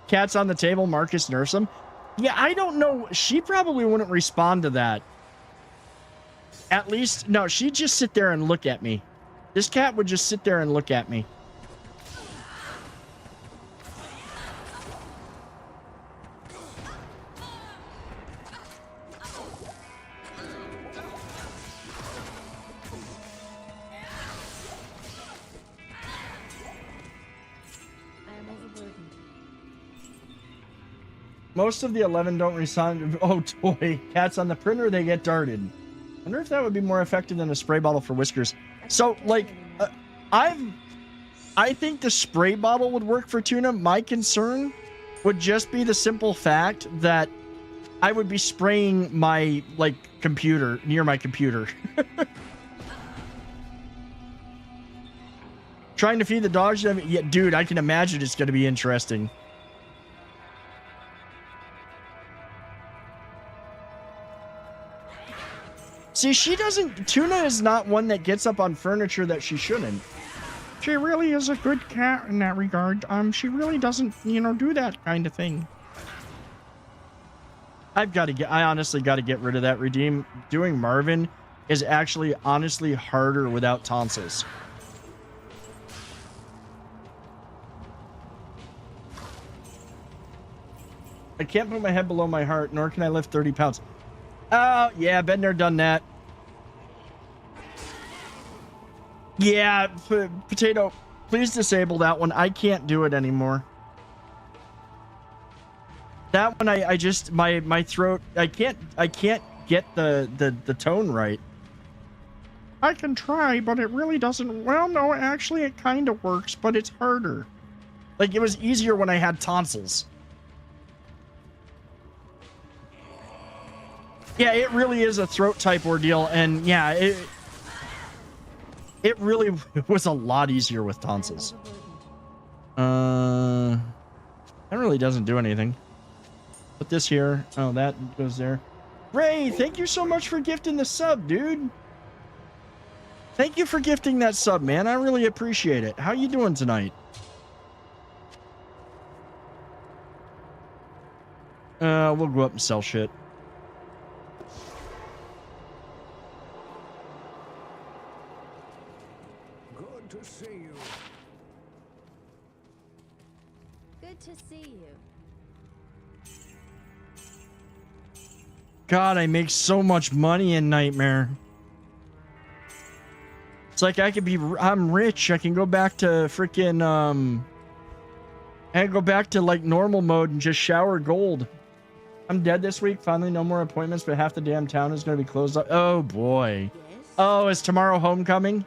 Cat's on the table, Marcus nerfs him. Yeah, I don't know. She probably wouldn't respond to that. At least, no, she'd just sit there and look at me. This cat would just sit there and look at me. Most of the 11 don't respond. Oh, toy. Cats on the printer, they get darted. I wonder if that would be more effective than a spray bottle for whiskers. So, like, I think the spray bottle would work for tuna. My concern would just be the simple fact that I would be spraying my, like, computer, near my computer. Trying to feed the dogs? Yeah, dude, I can imagine it's going to be interesting. See, she doesn't... Tuna is not one that gets up on furniture that she shouldn't. She really is a good cat in that regard. She really doesn't, you know, do that kind of thing. I honestly got to get rid of that redeem. Doing Marvin is actually honestly harder without tonsils. I can't put my head below my heart, nor can I lift 30 pounds. Oh, yeah, been there, done that. Yeah, Potato, please disable that one. I can't do it anymore. That one, I just, my throat, I can't get the tone right. I can try, but it really doesn't. Well, no, actually, it kind of works, but it's harder. Like, it was easier when I had tonsils. Yeah, it really is a throat type ordeal, and yeah, it really was a lot easier with tonsils. That really doesn't do anything. Put this here. Oh, that goes there. Ray, thank you so much for gifting the sub, dude. Thank you for gifting that sub, man. I really appreciate it. How you doing tonight? We'll go up and sell shit. Good to see you. Good to see you. God, I make so much money in Nightmare. It's like I could be, I'm rich. I can go back to freaking, I go back to like normal mode and just shower gold. I'm dead this week. Finally, no more appointments, but half the damn town is going to be closed up. Oh boy. Yes? Oh, is tomorrow homecoming?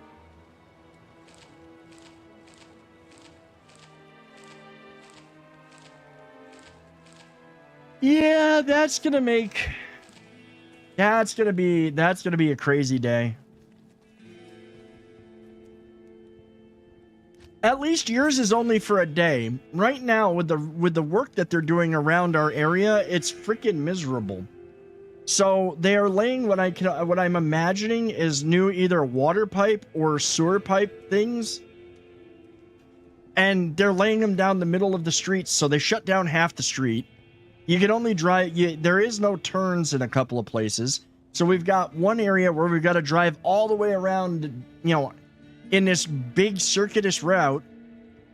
Yeah, that's gonna make... That's gonna be a crazy day. At least yours is only for a day. Right now, with the work that they're doing around our area, it's freaking miserable. So they are laying what I'm imagining is new either water pipe or sewer pipe things. And they're laying them down the middle of the streets, so they shut down half the street. You can only drive, there is no turns in a couple of places. So we've got one area where we've got to drive all the way around, you know, in this big circuitous route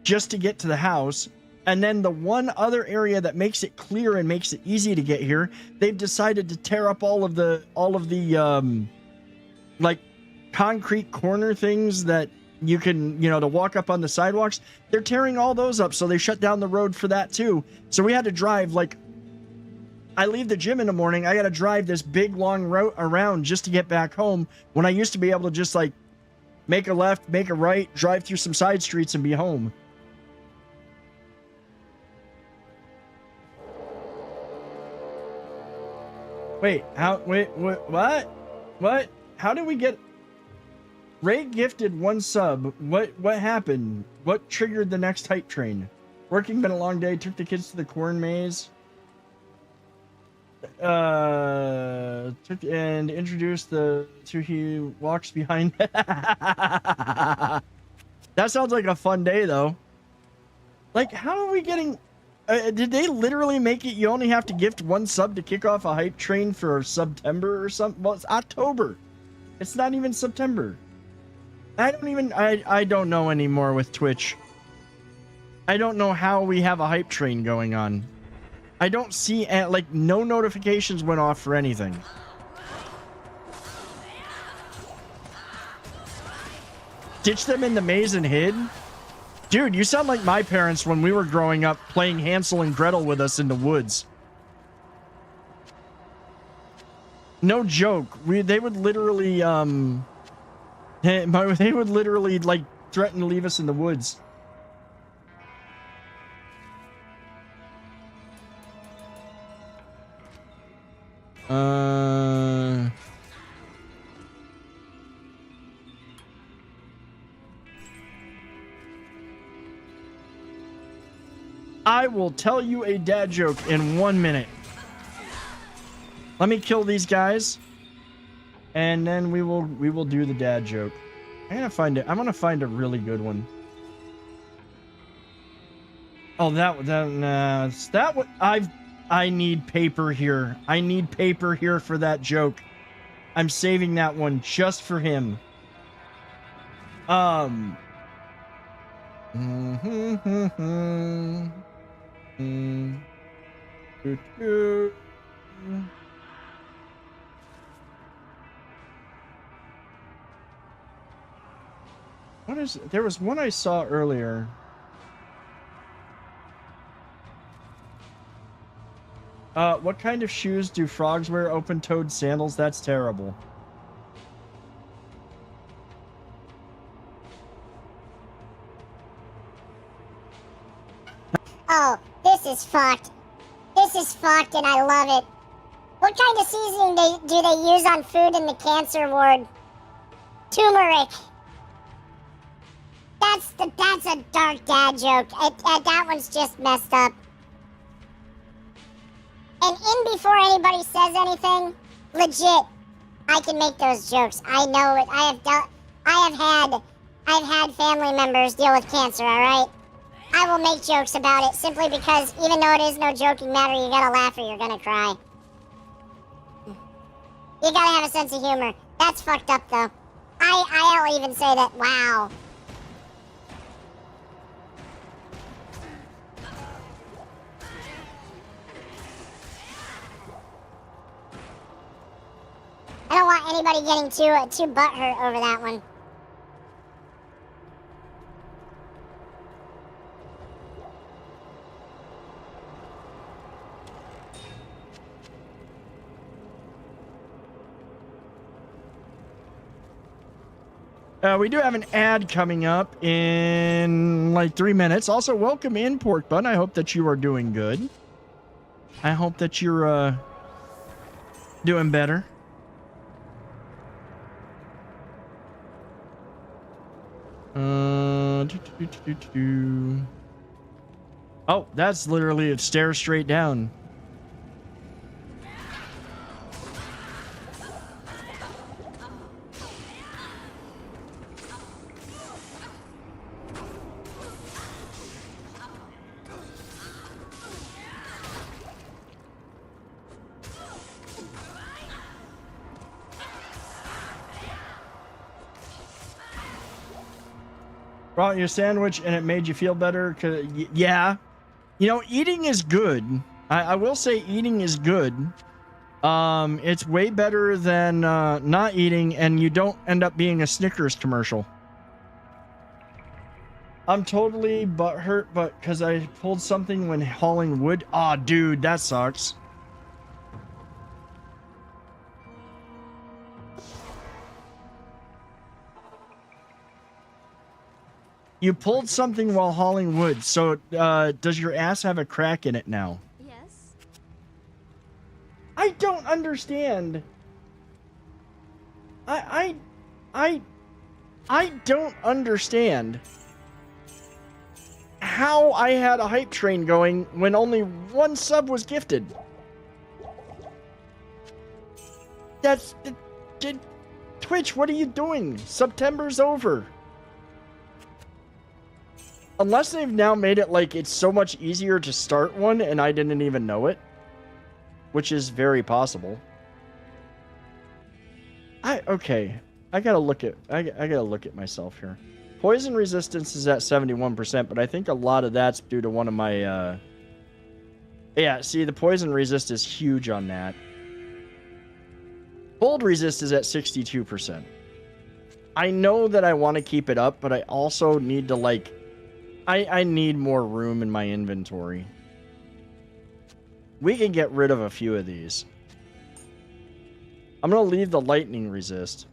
just to get to the house. And then the one other area that makes it clear and makes it easy to get here, they've decided to tear up all of the like concrete corner things that you can, you know, to walk up on the sidewalks. They're tearing all those up, so they shut down the road for that too. So we had to drive, like, I leave the gym in the morning, I got to drive this big long route around just to get back home, when I used to be able to just like make a left, make a right, drive through some side streets and be home. Wait, what? How did we get... Ray gifted one sub. What happened? What triggered the next hype train? Working, been a long day, took the kids to the corn maze. Took and introduced the two he walks behind. That sounds like a fun day though. Like, how are we getting... did they literally make it you only have to gift one sub to kick off a hype train for September or something? Well, it's October. It's not even September. I don't know anymore with Twitch. I don't know how we have a hype train going on. I don't see, like, no notifications went off for anything. Ditch them in the maze and hid? Dude, you sound like my parents when we were growing up playing Hansel and Gretel with us in the woods. No joke. They would literally they would literally like threaten to leave us in the woods. I will tell you a dad joke in 1 minute. Let me kill these guys, and then we will do the dad joke. I'm gonna find a really good one. Oh, I need paper here. I need paper here for that joke. I'm saving that one just for him. What is it? There was one I saw earlier. What kind of shoes do frogs wear? Open-toed sandals? That's terrible. Oh, this is fucked. This is fucked and I love it. What kind of seasoning do they use on food in the cancer ward? Turmeric. That's a dark dad joke. That one's just messed up. And in before anybody says anything, legit, I can make those jokes. I know it. I've had family members deal with cancer, all right? I will make jokes about it simply because even though it is no joking matter, you gotta laugh or you're gonna cry. You gotta have a sense of humor. That's fucked up, though. I'll even say that, wow. I don't want anybody getting too butthurt over that one. We do have an ad coming up in like 3 minutes. Also, welcome in, Pork Bun. I hope that you are doing good. I hope that you're doing better. Oh, that's literally a stare straight down. Brought your sandwich and it made you feel better? Yeah. You know, eating is good. I will say eating is good. It's way better than not eating, and you don't end up being a Snickers commercial. I'm totally butthurt, but because I pulled something when hauling wood. Aw, dude, that sucks. You pulled something while hauling wood, so does your ass have a crack in it now? Yes. I don't understand. I don't understand how I had a hype train going when only one sub was gifted. That's Twitch, what are you doing? September's over. Unless they've now made it like it's so much easier to start one and I didn't even know it, which is very possible. Okay. I gotta look at myself here. Poison resistance is at 71%, but I think a lot of that's due to one of my yeah, see, the poison resist is huge on that. Cold resist is at 62%. I know that I want to keep it up, but I also need to like I need more room in my inventory. We can get rid of a few of these. I'm gonna leave the lightning resist.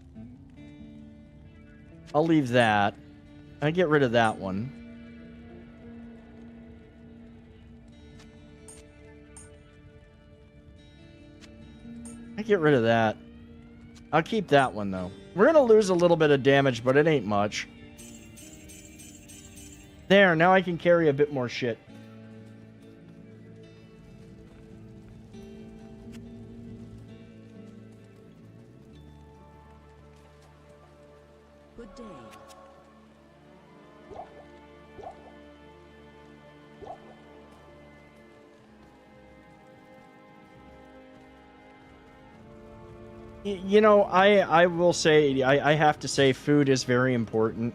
I'll leave that. I get rid of that one. I get rid of that. I'll keep that one though. We're gonna lose a little bit of damage, but it ain't much. There, now I can carry a bit more shit. Good day. You know, I will say, I have to say food is very important.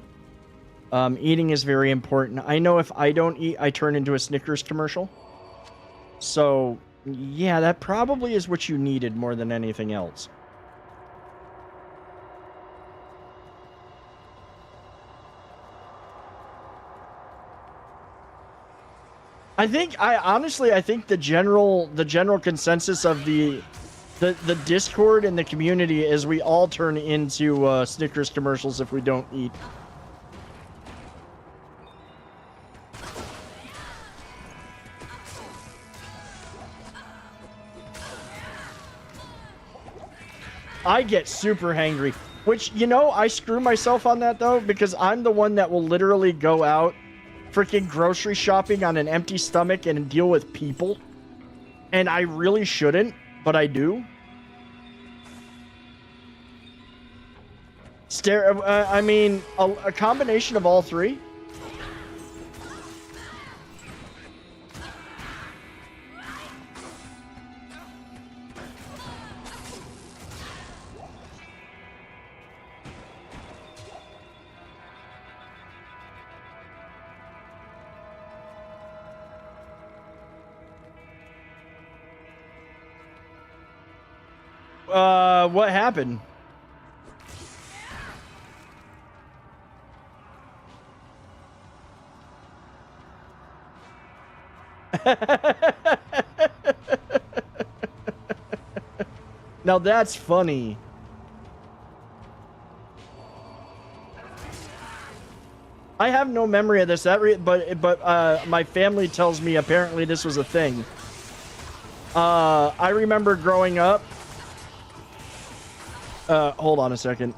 Eating is very important. I know if I don't eat, I turn into a Snickers commercial. So, yeah, that probably is what you needed more than anything else. I think the general consensus of the Discord and the community is we all turn into Snickers commercials if we don't eat. I get super hangry, which, you know, I screw myself on that though, because I'm the one that will literally go out freaking grocery shopping on an empty stomach and deal with people. And I really shouldn't, but I do. I mean, a combination of all three. What happened? Now that's funny. I have no memory of this. But my family tells me apparently this was a thing. I remember growing up. Hold on a second.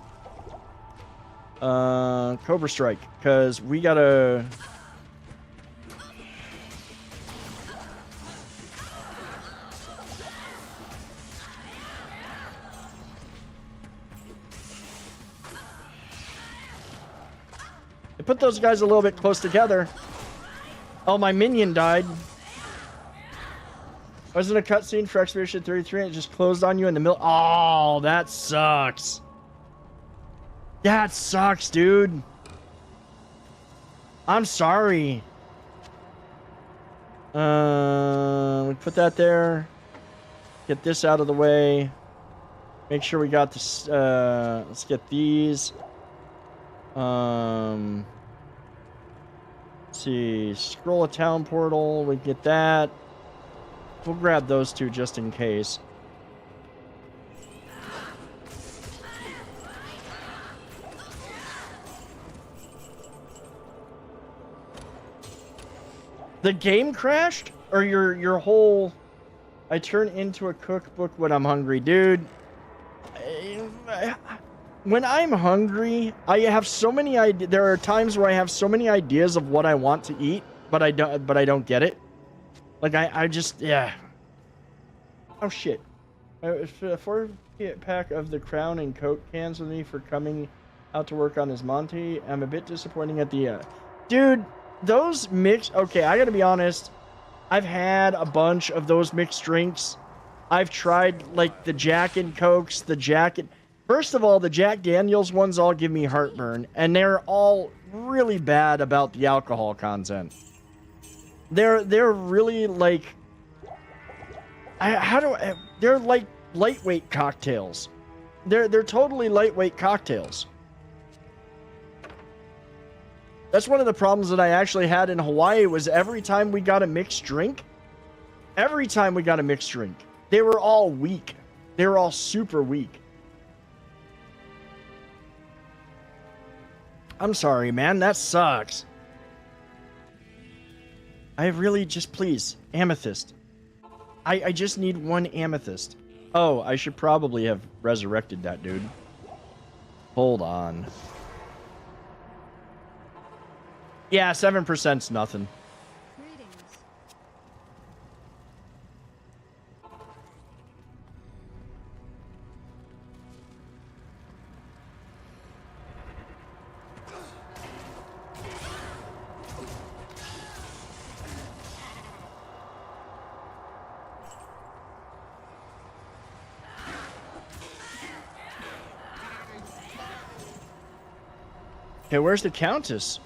Cobra Strike, because we gotta. They put those guys a little bit close together. Oh, my minion died. Wasn't a cutscene for Expedition 33 and it just closed on you in the middle? Oh, that sucks. That sucks, dude. I'm sorry. We put that there. Get this out of the way. Make sure we got this. Let's get these. Let's see. Scroll a town portal. We get that. We'll grab those two just in case. The game crashed? Or your whole... I turn into a cookbook when I'm hungry. Dude, when I'm hungry, I have so many ideas. There are times where I have so many ideas of what I want to eat, but I don't get it. Like, I just, yeah. Oh, shit. A 4-pack of the Crown and Coke cans with me for coming out to work on his Monty. I'm a bit disappointing at the, Dude, those mixed... Okay, I gotta be honest. I've had a bunch of those mixed drinks. I've tried, like, the Jack and Cokes, the Jack and... First of all, the Jack Daniels ones all give me heartburn, and they're all really bad about the alcohol content. They're really like they're like lightweight cocktails. They're totally lightweight cocktails. That's one of the problems that I actually had in Hawaii was every time we got a mixed drink, they were all weak. They were all super weak. I'm sorry, man. That sucks. I really just, please, amethyst. I just need one amethyst. Oh, I should probably have resurrected that dude. Hold on. Yeah, 7%'s nothing. Greetings. Okay, where's the Countess?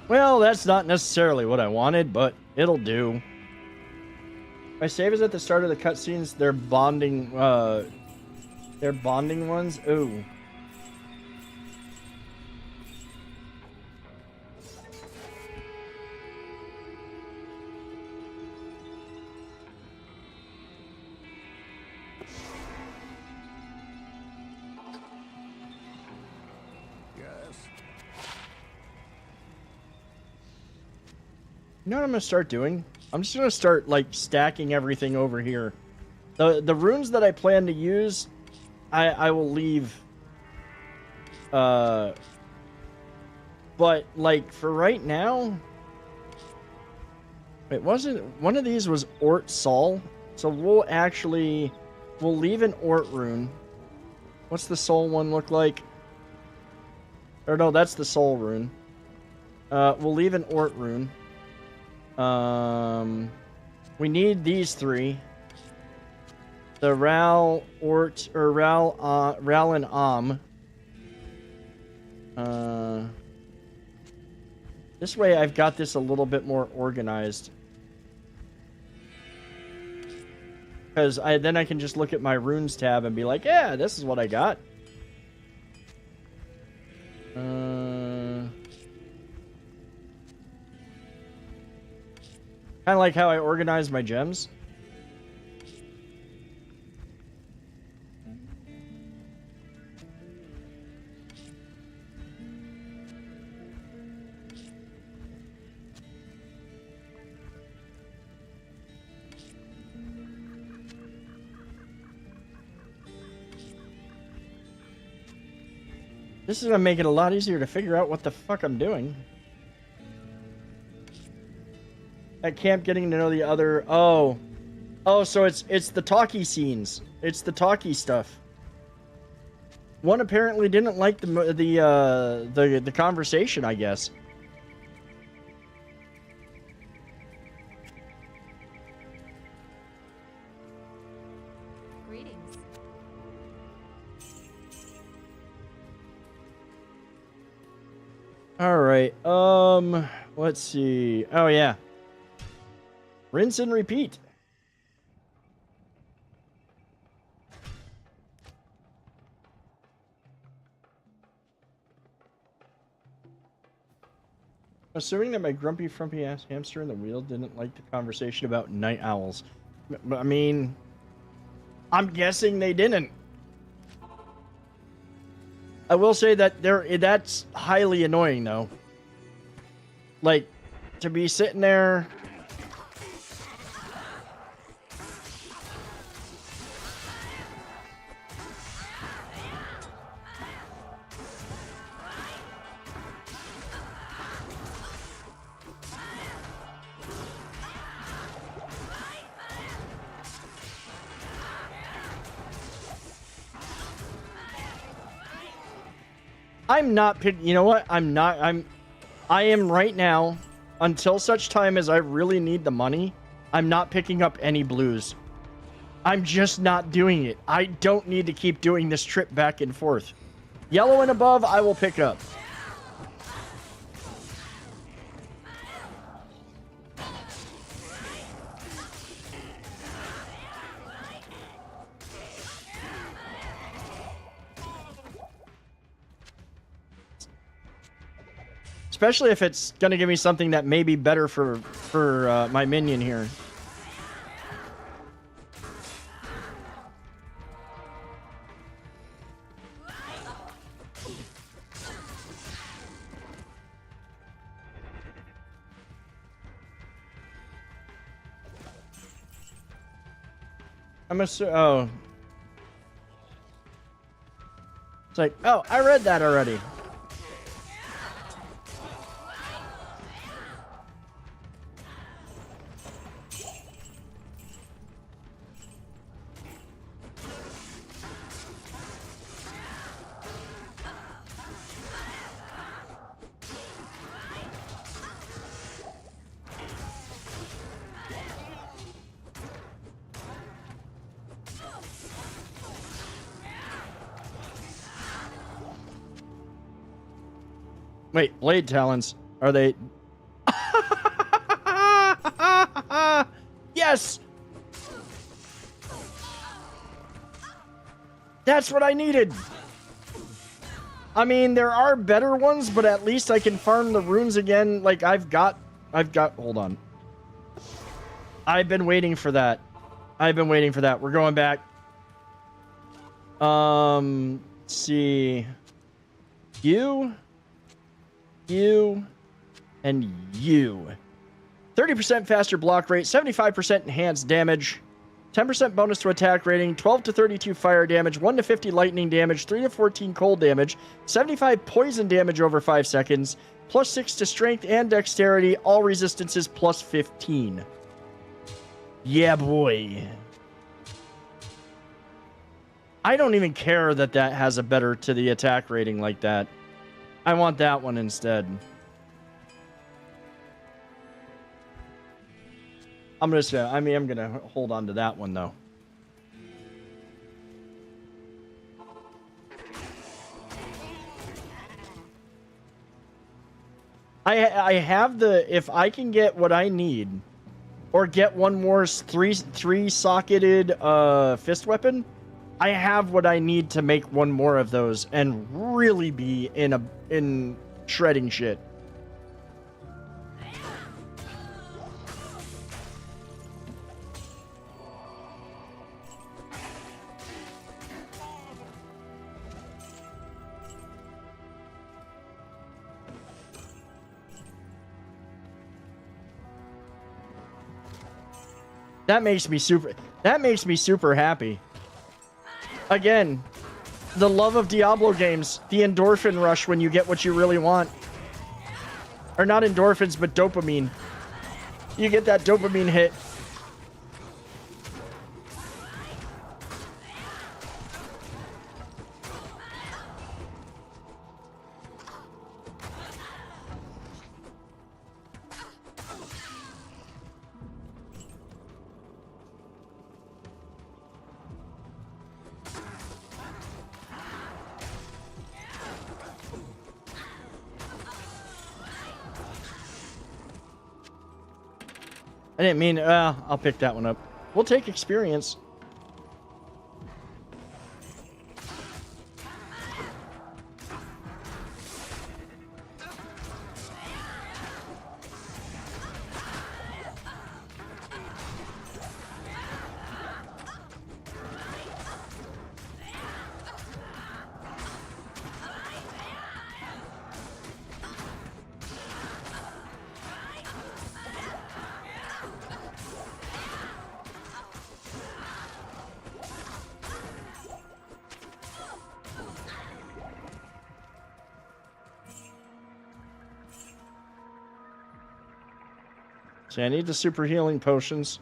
Well, that's not necessarily what I wanted, but it'll do. My save is at the start of the cutscenes. They're bonding ones. Ooh. You know what I'm gonna start doing? I'm just gonna start like stacking everything over here. The runes that I plan to use, I will leave. But like for right now, it wasn't one of these was Ort Sol, so we'll leave an Ort rune. What's the Soul one look like? Or no, that's the Soul rune. We'll leave an Ort rune. We need these three. The Ral, Ort, or Ral and this way I've got this a little bit more organized. Because then I can just look at my runes tab and be like, yeah, this is what I got. Kind of like how I organize my gems. This is gonna make it a lot easier to figure out what the fuck I'm doing. At camp, getting to know the other. Oh, so it's the talkie scenes. It's the talkie stuff. One apparently didn't like the conversation, I guess. Greetings. All right. Let's see. Oh yeah. Rinse and repeat. Assuming that my grumpy, frumpy ass hamster in the wheel didn't like the conversation about night owls. I mean, I'm guessing they didn't. I will say that that's highly annoying though. Like, to be sitting there. I'm not picking. You know what? I am right now, until such time as I really need the money, I'm not picking up any blues. I'm just not doing it. I don't need to keep doing this trip back and forth. Yellow and above, I will pick up. Especially if it's gonna give me something that may be better for my minion here. Oh. It's like, oh, I read that already. Wait, blade talons. Are they... Yes! That's what I needed! I mean, there are better ones, but at least I can farm the runes again. Like, I've got... Hold on. I've been waiting for that. We're going back. Let's see. You, and you. 30% faster block rate, 75% enhanced damage, 10% bonus to attack rating, 12 to 32 fire damage, 1 to 50 lightning damage, 3 to 14 cold damage, 75 poison damage over 5 seconds, plus 6 to strength and dexterity, all resistances plus 15. Yeah, boy. I don't even care that that has a better to the attack rating like that. I want that one instead. I'm gonna hold on to that one though. I have the, if I can get what I need, or get one more three socketed fist weapon, I have what I need to make one more of those and really be in shredding shit. That makes me super happy. Again, the love of Diablo games, the endorphin rush when you get what you really want. Or not endorphins, but dopamine. You get that dopamine hit. I didn't mean, I'll pick that one up. We'll take experience. See, I need the super healing potions.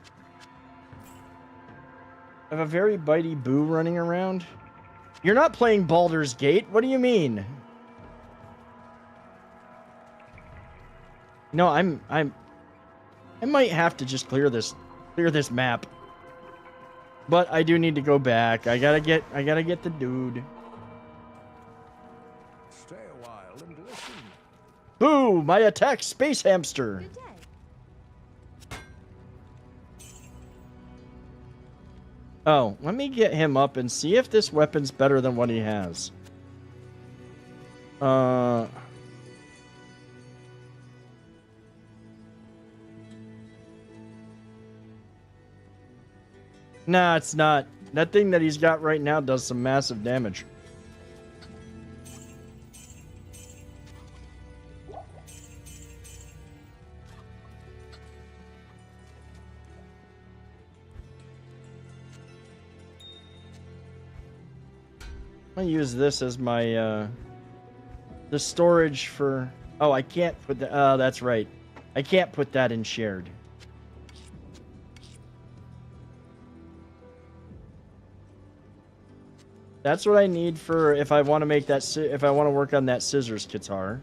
I have a very bitey boo running around. You're not playing Baldur's Gate? What do you mean? No, I might have to just clear this map. But I do need to go back. I gotta get the dude. Stay a while and listen. Boo! My attack, space hamster. Good day. Oh, let me get him up and see if this weapon's better than what he has. Nah, it's not. That thing that he's got right now does some massive damage. I'm gonna use this as my the storage for. Oh, I can't put that. That's right. I can't put that in shared. That's what I need for if I want to make that. If I want to work on that scissors guitar,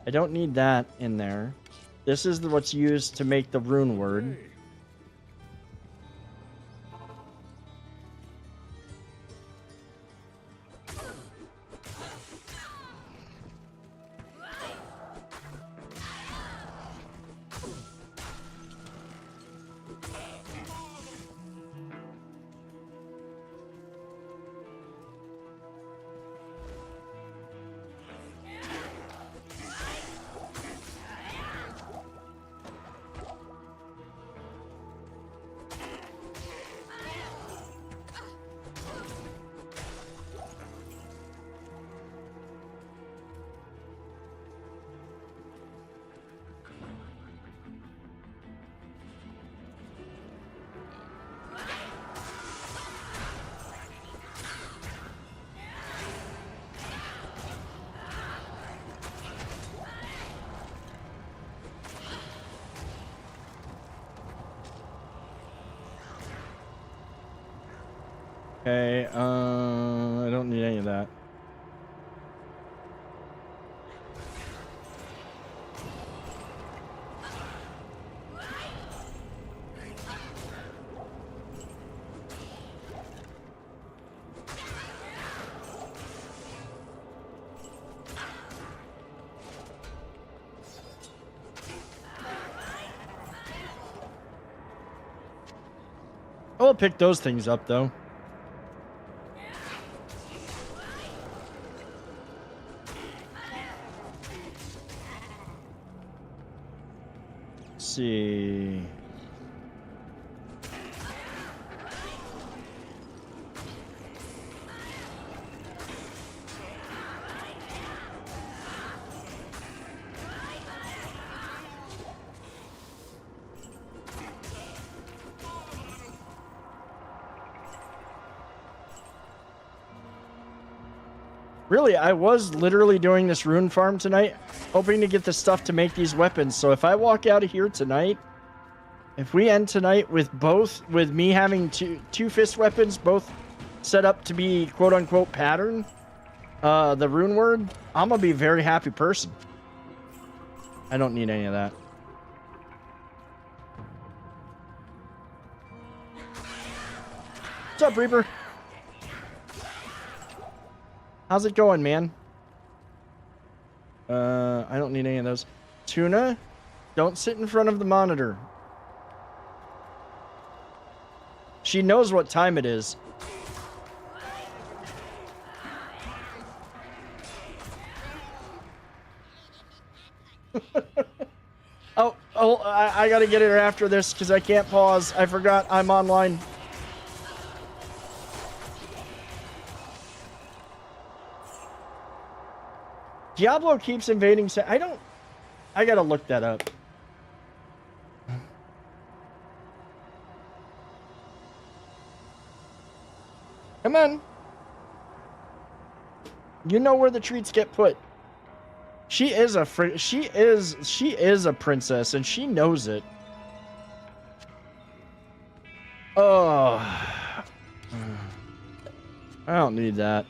I don't need that in there. This is what's used to make the rune word. Okay, I don't need any of that. I'll pick those things up, though. Let's see. Really, I was literally doing this rune farm tonight, hoping to get the stuff to make these weapons. So if I walk out of here tonight, if we end tonight with me having two fist weapons, both set up to be quote unquote pattern, the rune word, I'm gonna be a very happy person. I don't need any of that. What's up, Reaper? How's it going, man? I don't need any of those. Tuna, don't sit in front of the monitor. She knows what time it is. I gotta get her after this because I can't pause. I forgot I'm online. Diablo keeps invading. I gotta look that up. Come on. You know where the treats get put. She is a princess and she knows it. Oh. I don't need that.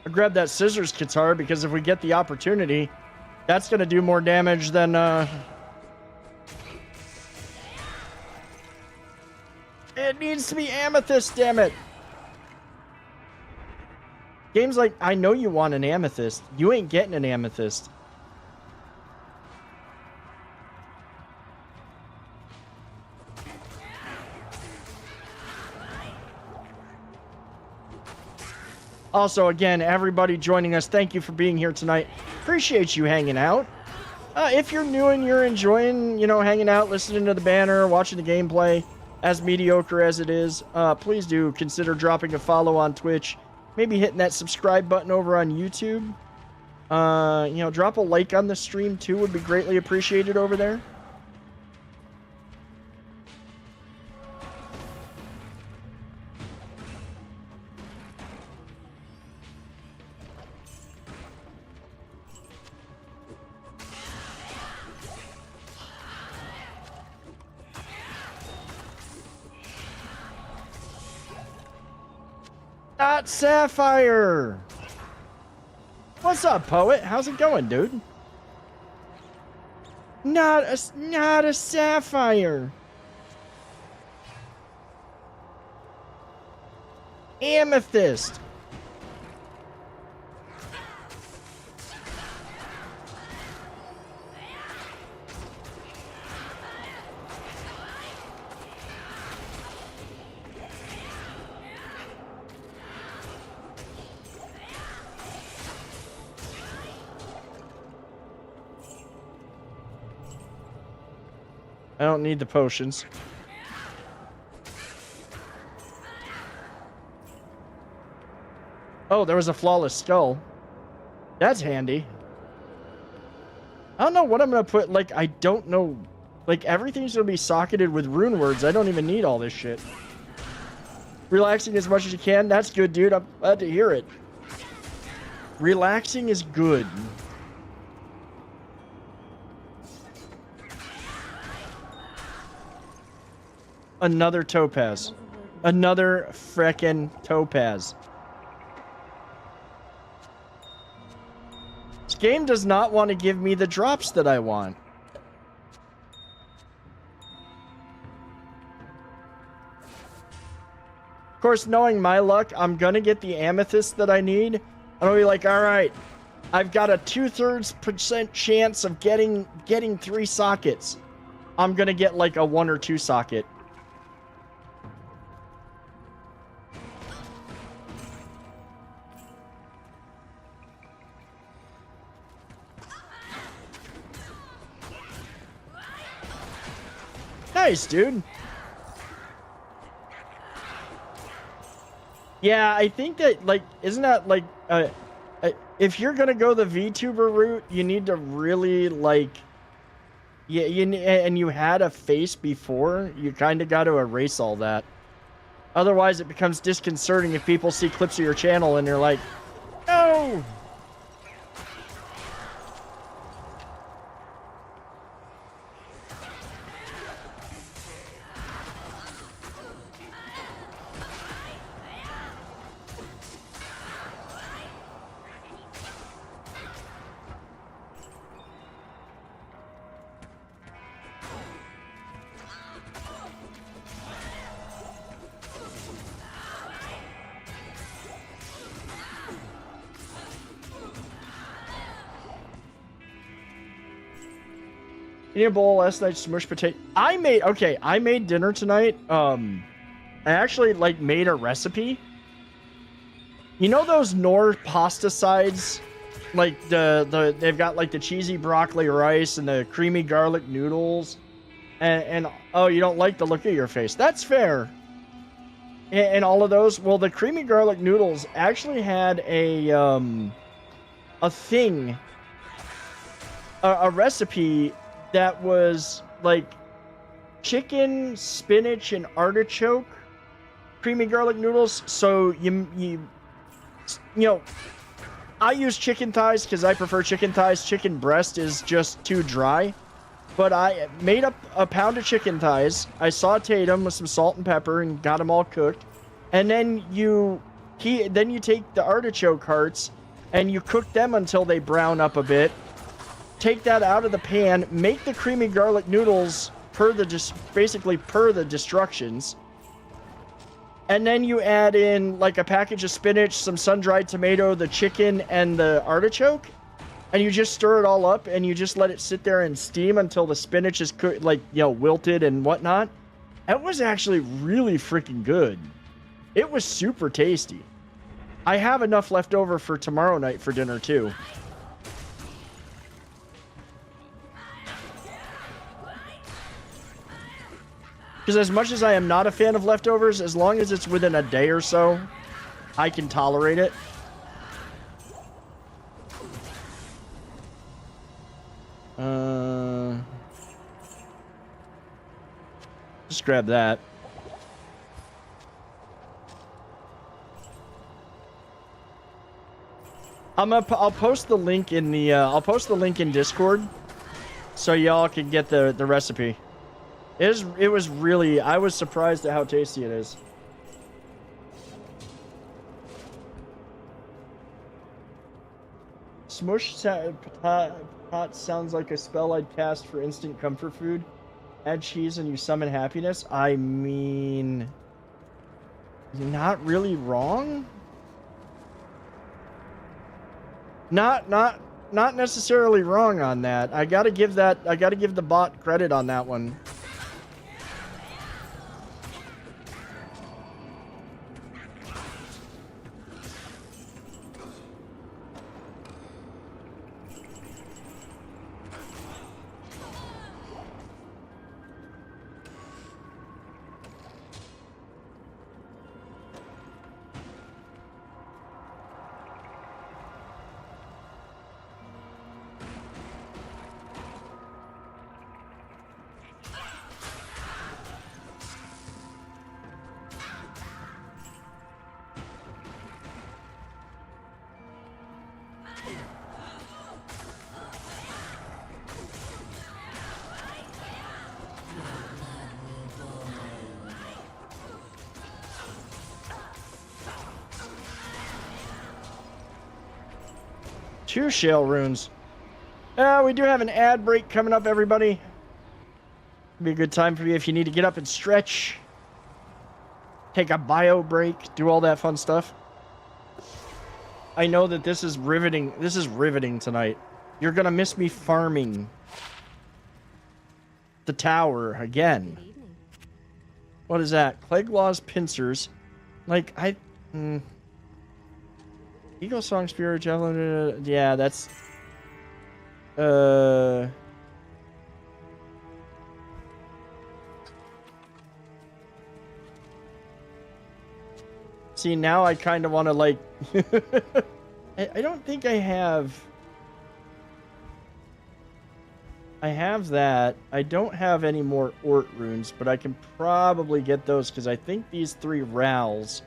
I grabbed that scissors guitar because if we get the opportunity, that's going to do more damage than it needs to be amethyst, damn it. Game's like, I know you want an amethyst. You ain't getting an amethyst. Also, again, everybody joining us, thank you for being here tonight. Appreciate you hanging out. If you're new and you're enjoying, hanging out, listening to the banner, watching the gameplay, as mediocre as it is, please do consider dropping a follow on Twitch. Maybe hitting that subscribe button over on YouTube. Drop a like on the stream too would be greatly appreciated over there. Not Sapphire! What's up, Poet? How's it going, dude? Not a Sapphire! Amethyst! I don't need the potions. Oh, there was a flawless skull. That's handy. I don't know what I'm going to put. Like, I don't know. Like, everything's going to be socketed with rune words. I don't even need all this shit. Relaxing as much as you can. That's good, dude. I'm glad to hear it. Relaxing is good. Another topaz. Another frickin' topaz. This game does not want to give me the drops that I want. Of course, knowing my luck, I'm gonna get the amethyst that I need. I'm gonna be like, alright, I've got a 2/3% chance of getting 3 sockets. I'm gonna get like a 1 or 2 socket. Nice, dude. Yeah, I think that, like, isn't that, like, if you're gonna go the VTuber route, you need to really, like, and you had a face before, you kind of got to erase all that. Otherwise, it becomes disconcerting if people see clips of your channel and they're like, no! Eating a bowl last night, smushed potato. I made dinner tonight. I actually, like, made a recipe. You know those Knorr pasta sides? Like, they've got, like, the cheesy broccoli rice and the creamy garlic noodles. And oh, you don't like the look of your face. That's fair. And all of those. Well, the creamy garlic noodles actually had a thing. A recipe that was like chicken, spinach, and artichoke creamy garlic noodles. So you know, I use chicken thighs because I prefer chicken thighs. Chicken breast is just too dry. But I made up a pound of chicken thighs. I sauteed them with some salt and pepper and got them all cooked. And then you take the artichoke hearts and you cook them until they brown up a bit. Take that out of the pan, make the creamy garlic noodles basically per the instructions. And then you add in like a package of spinach, some sun-dried tomato, the chicken, and the artichoke. And you just stir it all up and you just let it sit there and steam until the spinach is like, you know, wilted and whatnot. That was actually really freaking good. It was super tasty. I have enough left over for tomorrow night for dinner too. Because as much as I am not a fan of leftovers, as long as it's within a day or so, I can tolerate it. Just grab that. I'll post the link in the I'll post the link in Discord so y'all can get the recipe. It was really, I was surprised at how tasty it is. Smush pot sounds like a spell I'd cast for instant comfort food. Add cheese and you summon happiness. I mean, you're not really wrong. Not necessarily wrong on that. I gotta give the bot credit on that one. Two shale runes. We do have an ad break coming up, everybody. Be a good time for you if you need to get up and stretch. Take a bio break. Do all that fun stuff. I know that this is riveting. This is riveting tonight. You're going to miss me farming the tower again. What is that? Cleglaws pincers. Like, Eagle Song Spirit Javelin. Yeah, that's see, now I kind of want to like I don't think I have that. I don't have any more Ort runes, but I can probably get those because I think these 3 Rals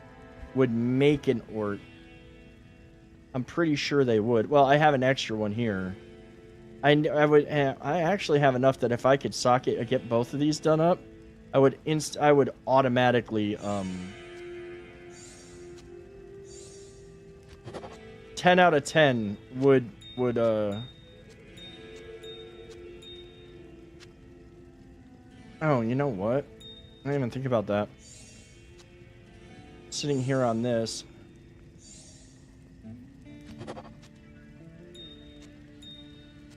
would make an Ort. I'm pretty sure they would. Well, I have an extra one here. I actually have enough that if I could socket get both of these done up, I would automatically 10 out of 10 would oh, you know what? I didn't even think about that. Sitting here on this.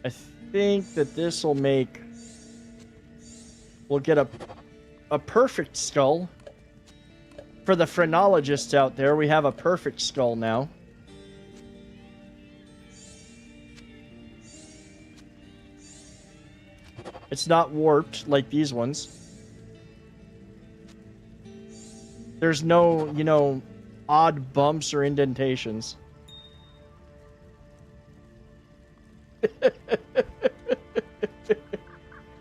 I think that this will make... We'll get a perfect skull. For the phrenologists out there, we have a perfect skull now. It's not warped like these ones. There's no, you know, odd bumps or indentations.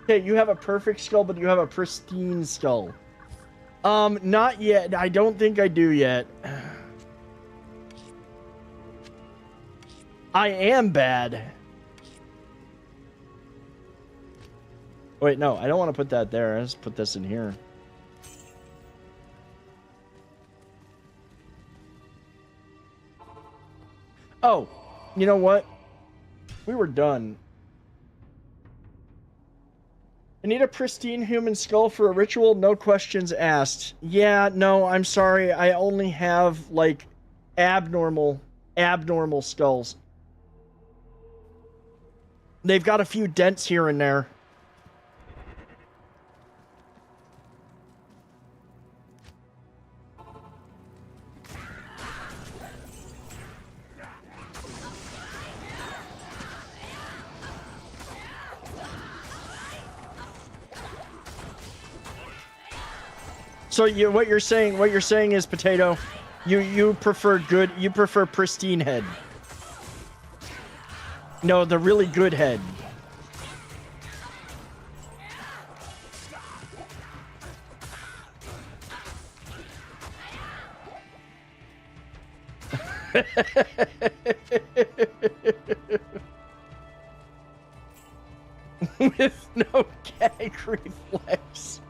Okay, you have a perfect skull, but you have a pristine skull. Not yet. I don't think I do yet. I am bad. Wait, no, I don't want to put that there. Let's put this in here. Oh, you know what? We were done. I need a pristine human skull for a ritual, no questions asked. Yeah, no, I'm sorry. I only have, like, abnormal skulls. They've got a few dents here and there. So what you're saying is, Potato, you prefer pristine head. No, the really good head. With no gag reflex.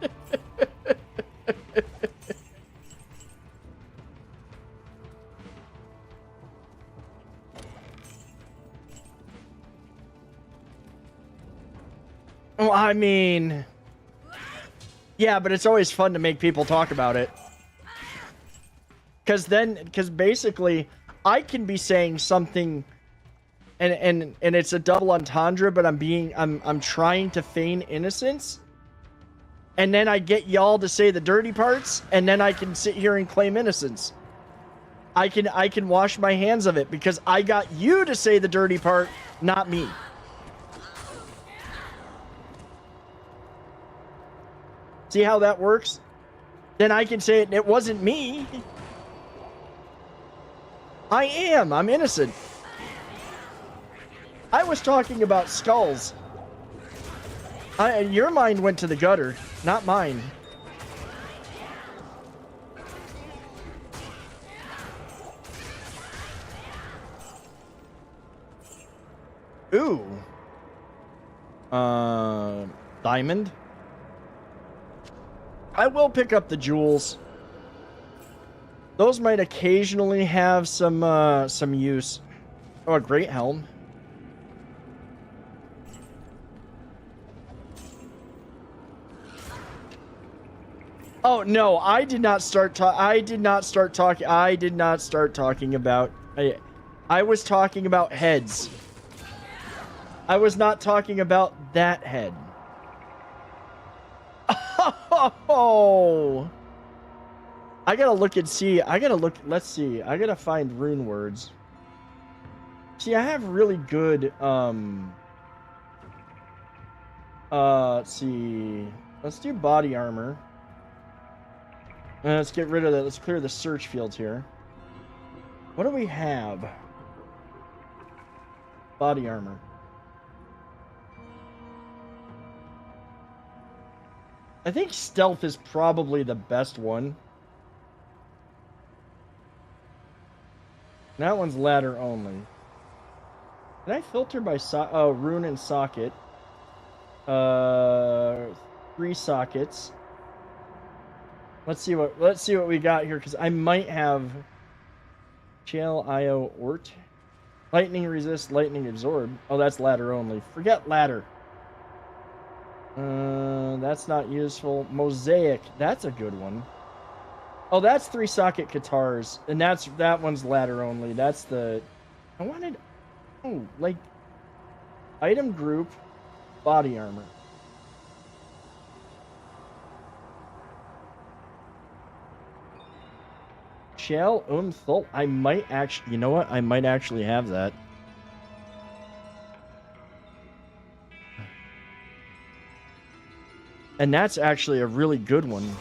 Well, I mean, yeah, but it's always fun to make people talk about it. Because basically, I can be saying something, and it's a double entendre, but I'm trying to feign innocence, and then I get y'all to say the dirty parts, and then I can sit here and claim innocence. I can wash my hands of it because I got you to say the dirty part, not me. See how that works? Then I can say it wasn't me. I'm innocent. I was talking about skulls. Your mind went to the gutter, not mine. Ooh. Diamond? I will pick up the jewels. Those might occasionally have some use. Oh, a great helm. Oh no, I did not start talking about. I was talking about heads. I was not talking about that head. Oh. I gotta look and see. Let's see. I gotta find rune words. See, I have really good, let's see. Let's do body armor. Let's get rid of that. Let's clear the search fields here. What do we have? Body armor. I think stealth is probably the best one. That one's ladder only. Can I filter by rune and socket? 3 sockets. Let's see what we got here, because I might have Chale IO Ort. Lightning resist, lightning absorb. Oh, that's ladder only. Forget ladder. That's not useful. Mosaic, that's a good one. Oh, that's 3 socket guitars, and that one's ladder only. That's the. I wanted. Oh, like item group, body armor. Shell Thul. I might actually. You know what? I might actually have that. And that's actually a really good one.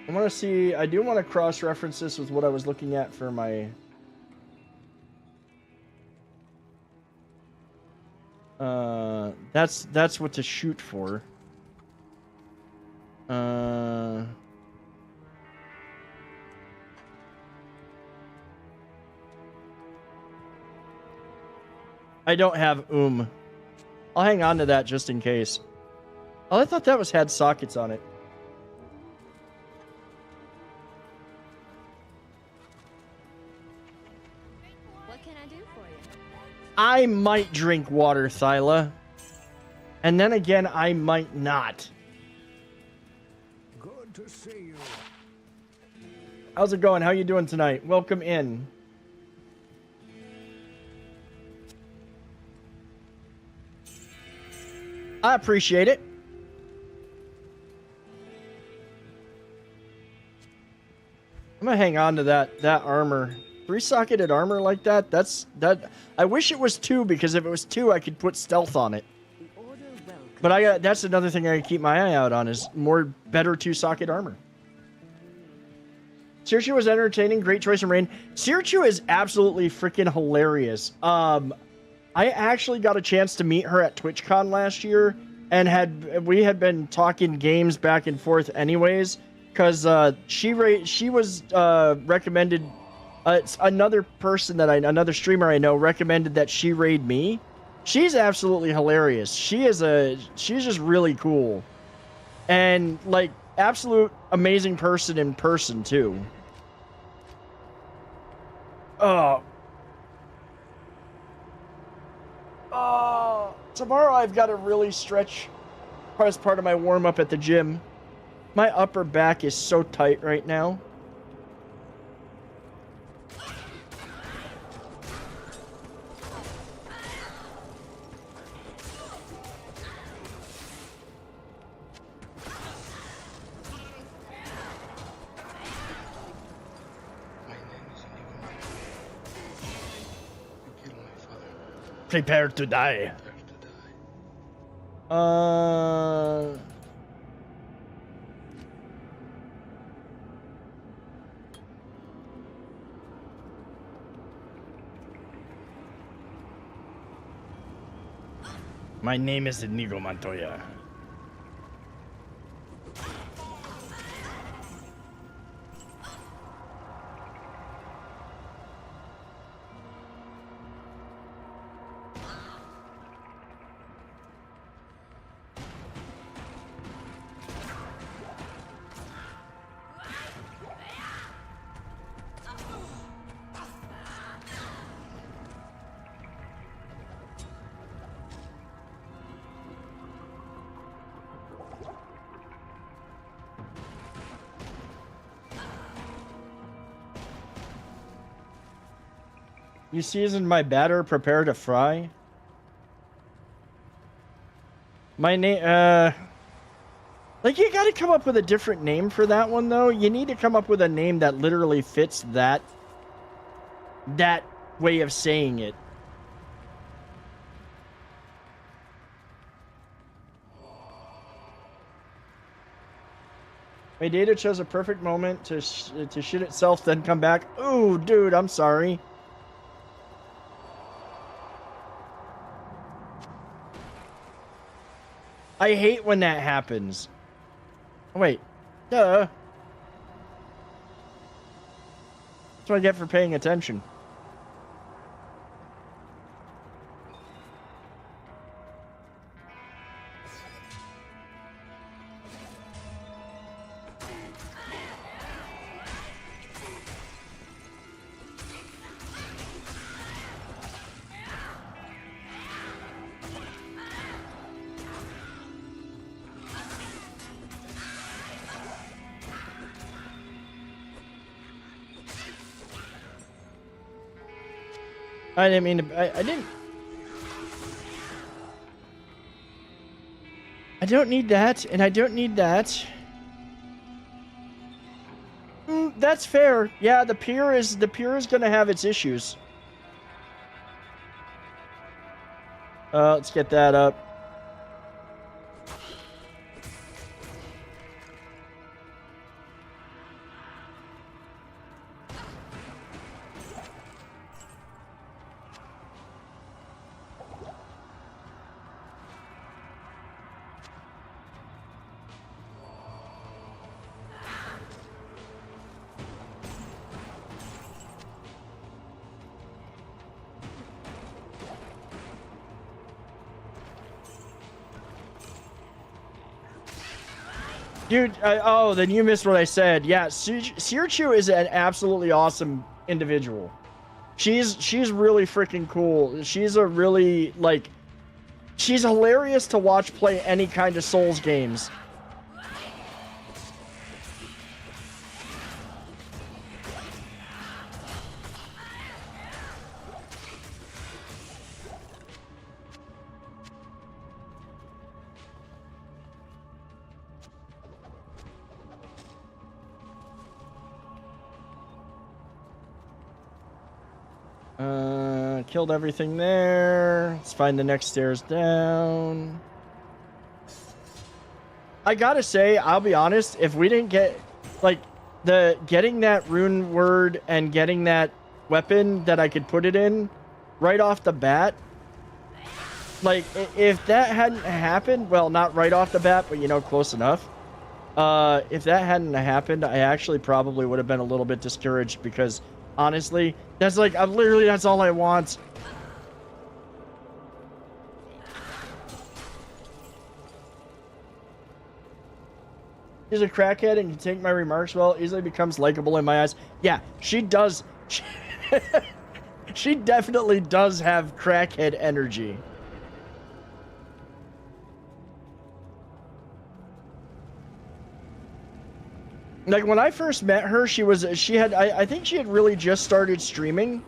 I want to see. I do want to cross-reference this with what I was looking at for my. That's what to shoot for. I don't have I'll hang on to that just in case. Oh, I thought that had sockets on it. What can I do for you? I might drink water, Thyla. And then again, I might not. Good to see you. How's it going? How you doing tonight? Welcome in. I appreciate it. I'm gonna hang on to that armor. 3-socketed armor like that. I wish it was 2, because if it was 2, I could put stealth on it. But that's another thing I keep my eye out on, is better 2-socket armor. Sirchu was entertaining. Great choice in rain. Sirchu is absolutely freaking hilarious. I actually got a chance to meet her at TwitchCon last year, and we had been talking games back and forth anyways, because she was recommended. It's another streamer I know recommended that she raid me. She's absolutely hilarious. She's just really cool, and like absolute amazing person in person too. Tomorrow I've got to really stretch as part of my warm up at the gym. My upper back is so tight right now. Prepare to die. My name is Inigo Montoya. You seasoned my batter, prepare to fry. My name, like, you gotta come up with a different name for that one, though. You need to come up with a name that literally fits that way of saying it. My data chose a perfect moment to shit itself, then come back. Ooh, dude, I'm sorry. I hate when that happens. Oh, wait. Duh. That's what I get for paying attention. I didn't mean to. I didn't. I don't need that, and I don't need that. That's fair. Yeah, the pier is gonna have its issues. Let's get that up. Dude, oh, then you missed what I said. Yeah, Sirchu is an absolutely awesome individual. She's really freaking cool. She's a really, like, She's hilarious to watch play any kind of Souls games. Killed everything there. Let's find the next stairs down. I gotta say, I'll be honest, if we didn't get, like, getting that rune word and getting that weapon that I could put it in right off the bat, like, if that hadn't happened, well, not right off the bat, but, you know, close enough. If that hadn't happened, I actually probably would have been a little bit discouraged because, honestly, that's like, literally, that's all I want. She's a crackhead and can take my remarks well, easily becomes likable in my eyes. Yeah, she does. She definitely does have crackhead energy. Like, when I first met her, I think she had really just started streaming.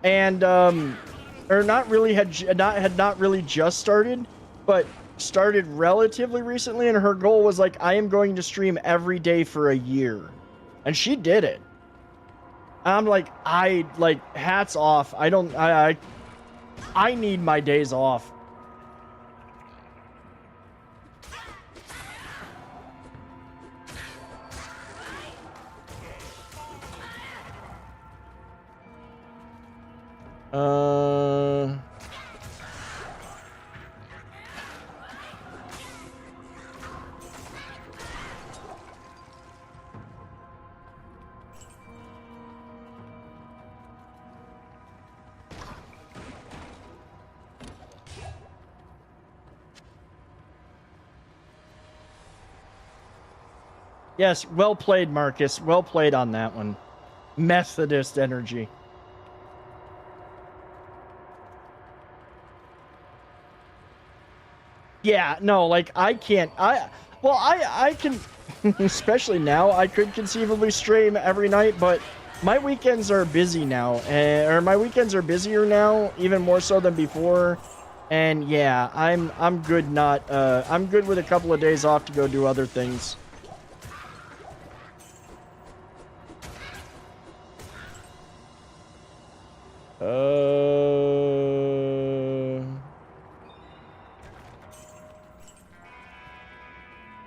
And, or not really, had not really just started, but started relatively recently, and her goal was like, I am going to stream every day for a year. And she did it. I'm like, hats off. I need my days off. Yes, well played, Marcus. Well played on that one. Methodist energy. Yeah, no, like, I can't. I can, especially now, I could conceivably stream every night, but my weekends are busy now. Or my weekends are busier now, even more so than before. And yeah, I'm good I'm good with a couple of days off to go do other things.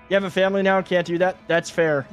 You have a family now, can't do that? That's fair.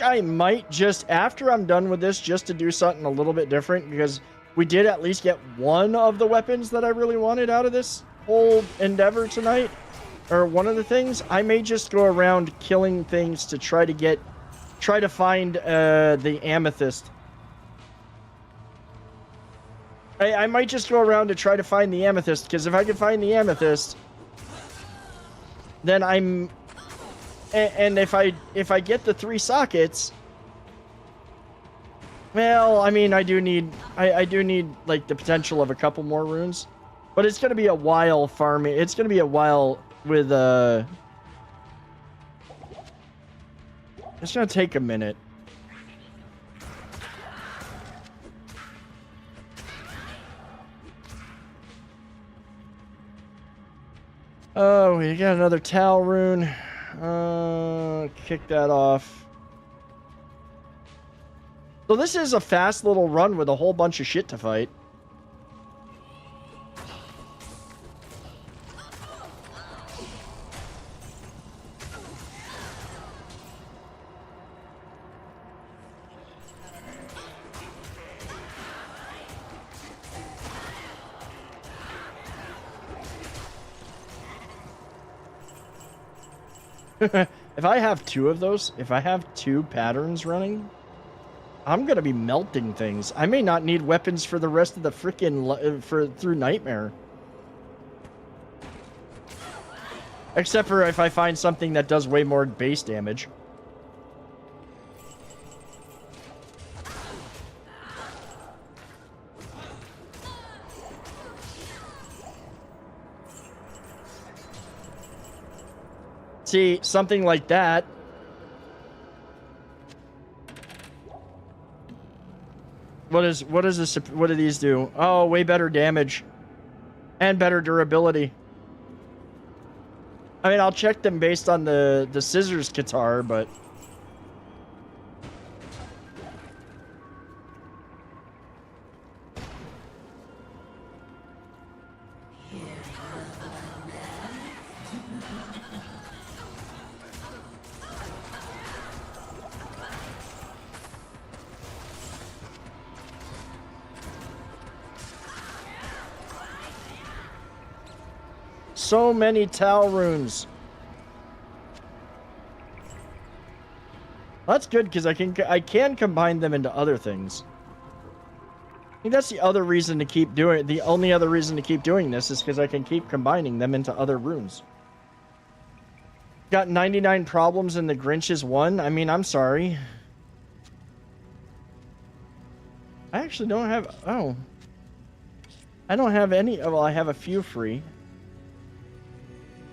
I might just, after I'm done with this, just to do something a little bit different, because we did at least get one of the weapons that I really wanted out of this whole endeavor tonight, or one of the things. I may just go around killing things to try to find the amethyst. I might just go around to try to find the amethyst, because if I can find the amethyst, then I'm... And if I get the 3 sockets, well, I mean, I do need like the potential of a couple more runes, but it's gonna be a while farming. It's gonna be a while with it's gonna take a minute. Oh, we got another Tal rune. Kick that off. So this is a fast little run with a whole bunch of shit to fight. If I have two of those, if I have two patterns running, I'm gonna be melting things. I may not need weapons for the rest of the freaking through Nightmare. Except for if I find something that does way more base damage. See, something like that. What do these do? Oh, way better damage. And better durability. I mean, I'll check them based on the scissors guitar, but so many Tau runes. That's good because I can combine them into other things. I think that's the other reason to keep doing it. The only other reason to keep doing this is because I can keep combining them into other runes. Got 99 problems and the Grinch's one. I mean, I'm sorry. I actually don't have. Oh, I don't have any. Well, I have a few free.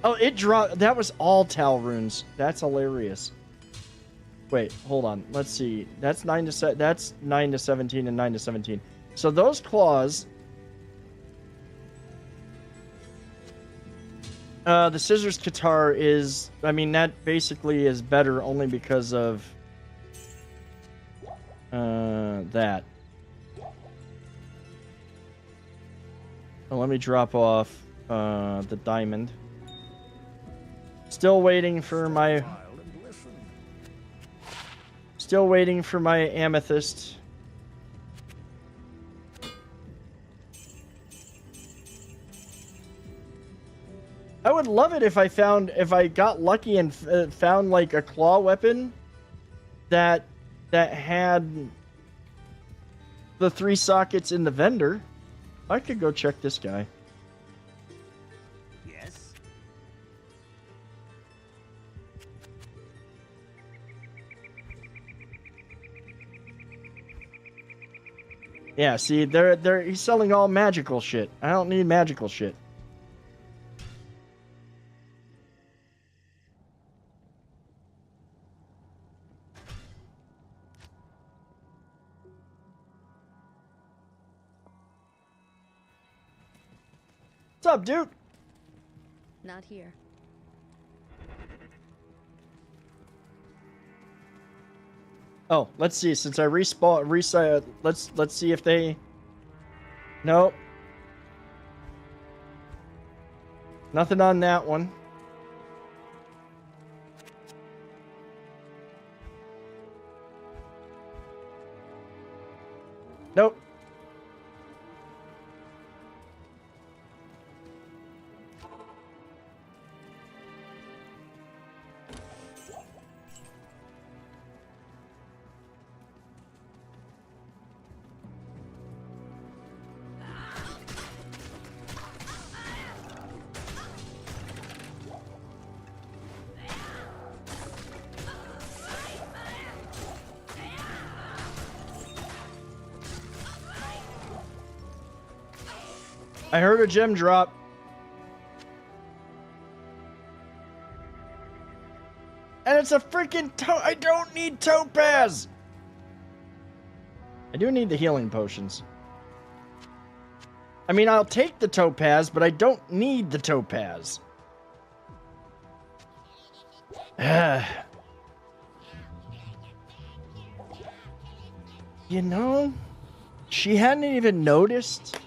Oh, it dropped. That was all Tau runes. That's hilarious. Wait, hold on. Let's see. That's 9 to that's 9 to 17 and 9 to 17. So those claws. The scissors guitar is. I mean, that basically is better only because of that. Oh, let me drop off the diamond. Still waiting for my amethyst. I would love it if I got lucky and found like a claw weapon that had the 3 sockets in the vendor. I could go check this guy. Yes. Yeah, see, he's selling all magical shit. I don't need magical shit. What's up, dude? Not here. Oh, let's see. Since I reset, let's see if they. Nope. Nothing on that one. Nope. I heard a gem drop. And it's a freaking I don't need topaz. I do need the healing potions. I mean, I'll take the topaz, but I don't need the topaz. You know, she hadn't even noticed.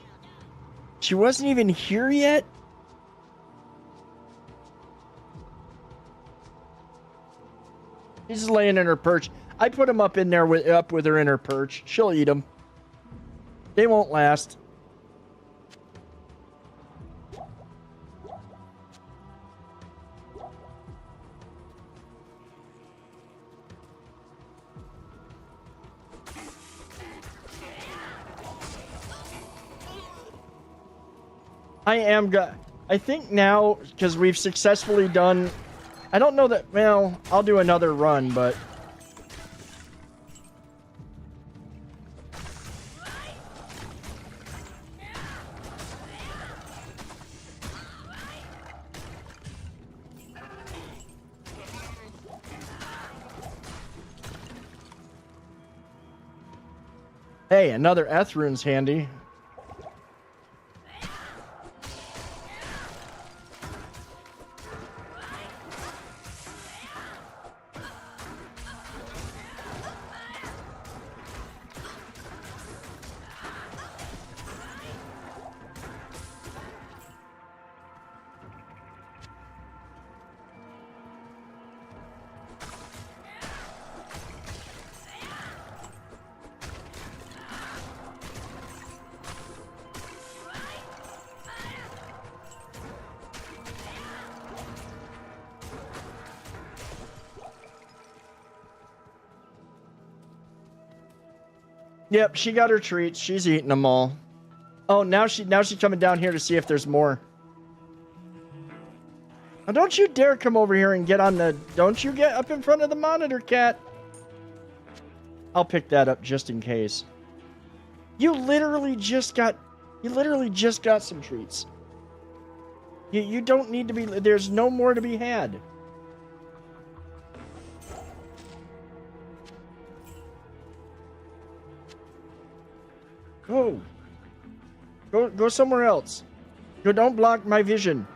She wasn't even here yet. She's laying in her perch. I put him up in there with her in her perch. She'll eat them. They won't last. I think now, because we've successfully done... I don't know that... Well, I'll do another run, but... Hey, another Ethrune's handy. Yep, she got her treats. She's eating them all. Oh, now she's coming down here to see if there's more. Now, don't you dare come over here and get on the... Don't you get up in front of the monitor, cat. I'll pick that up just in case. You literally just got some treats. You don't need to be... There's no more to be had. Go somewhere else. Don't block my vision.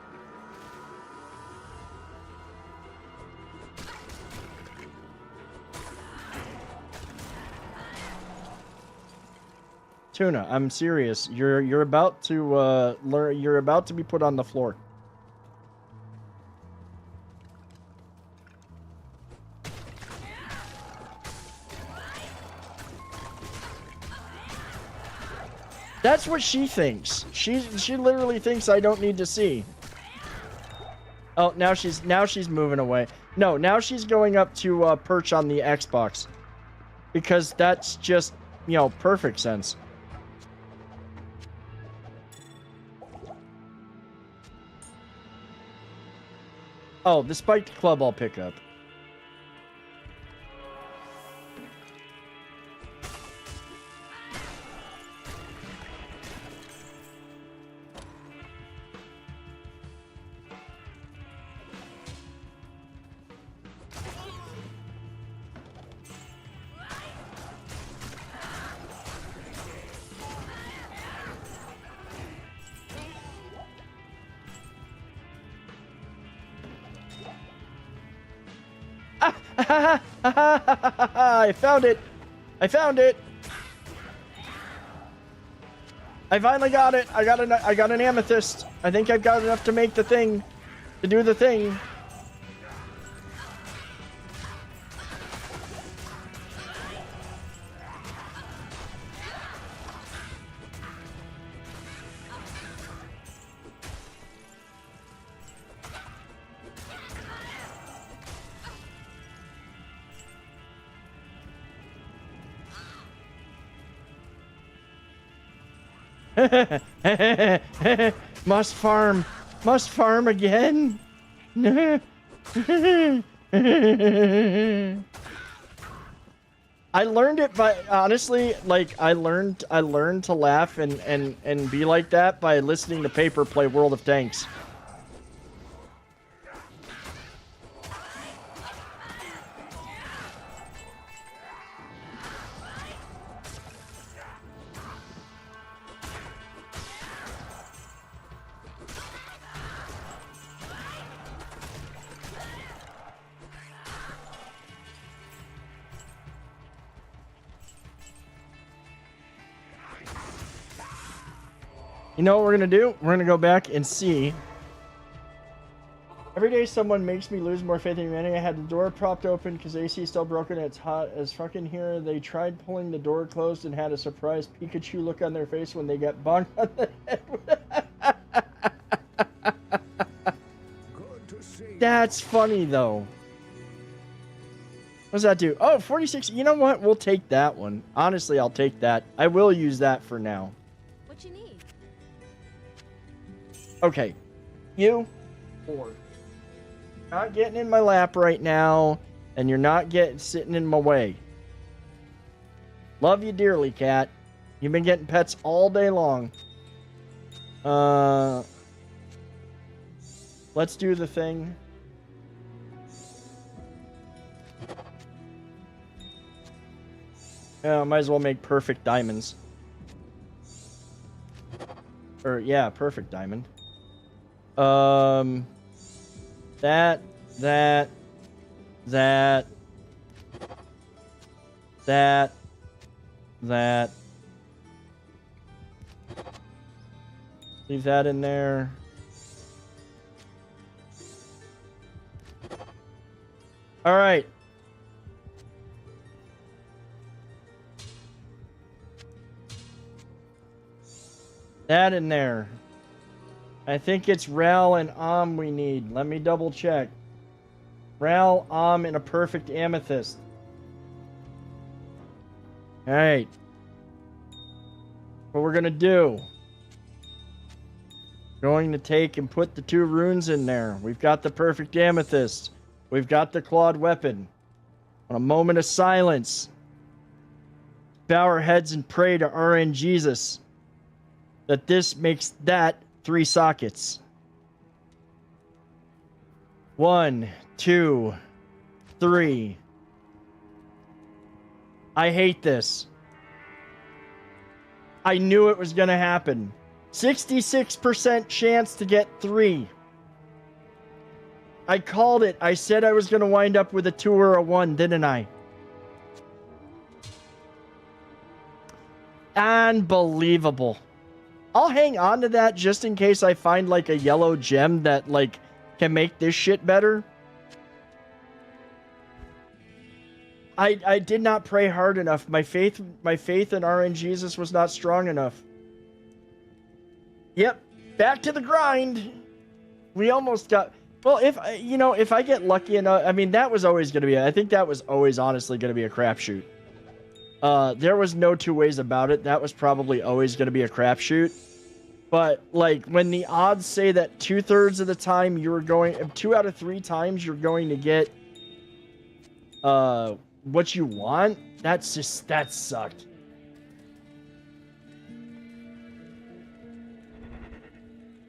Tuna, I'm serious. You're about to learn. You're about to be put on the floor. That's what she thinks. She literally thinks I don't need to see. Oh, now she's moving away. No, now she's going up to perch on the Xbox. Because that's just, you know, perfect sense. Oh, the spiked club I'll pick up. I found it. I found it. I finally got it. I got an amethyst. I think I've got enough to make the thing, to do the thing. Must farm again. I learned it by, honestly, like I learned to laugh and be like that by listening to Paper play World of Tanks. You know what we're going to do? We're going to go back and see. Every day someone makes me lose more faith in humanity. I had the door propped open because AC is still broken and it's hot as fucking here. They tried pulling the door closed and had a surprised Pikachu look on their face when they got bonked on the head. That's funny, though. What does that do? Oh, 46. You know what? We'll take that one. Honestly, I'll take that. I will use that for now. What you need? Okay. You. 4. Not getting in my lap right now, and you're not sitting in my way. Love you dearly, cat. You've been getting pets all day long. Let's do the thing. Yeah, might as well make perfect diamonds. Or, yeah, perfect diamond. That. Leave that in there. All right. That in there. I think it's Ral and we need. Let me double check. Ral, and a perfect amethyst. All right. What we're gonna do? Going to take and put the 2 runes in there. We've got the perfect amethyst. We've got the clawed weapon. On a moment of silence, bow our heads and pray to RN Jesus that this makes that 3 sockets. 1, 2, 3. I hate this. I knew it was gonna happen. 66% chance to get 3. I called it. I said I was gonna wind up with a 2 or a 1, didn't I? Unbelievable. I'll hang on to that just in case I find like a yellow gem that like can make this shit better. I did not pray hard enough. My faith in RN Jesus was not strong enough. Yep, back to the grind. We almost got. Well, if I get lucky enough, I mean that was always going to be. I think that was always honestly going to be a crapshoot. There was no 2 ways about it. That was probably always going to be a crapshoot. But like when the odds say that 2/3 of the time you're going, 2 out of 3 times you're going to get what you want, that sucked.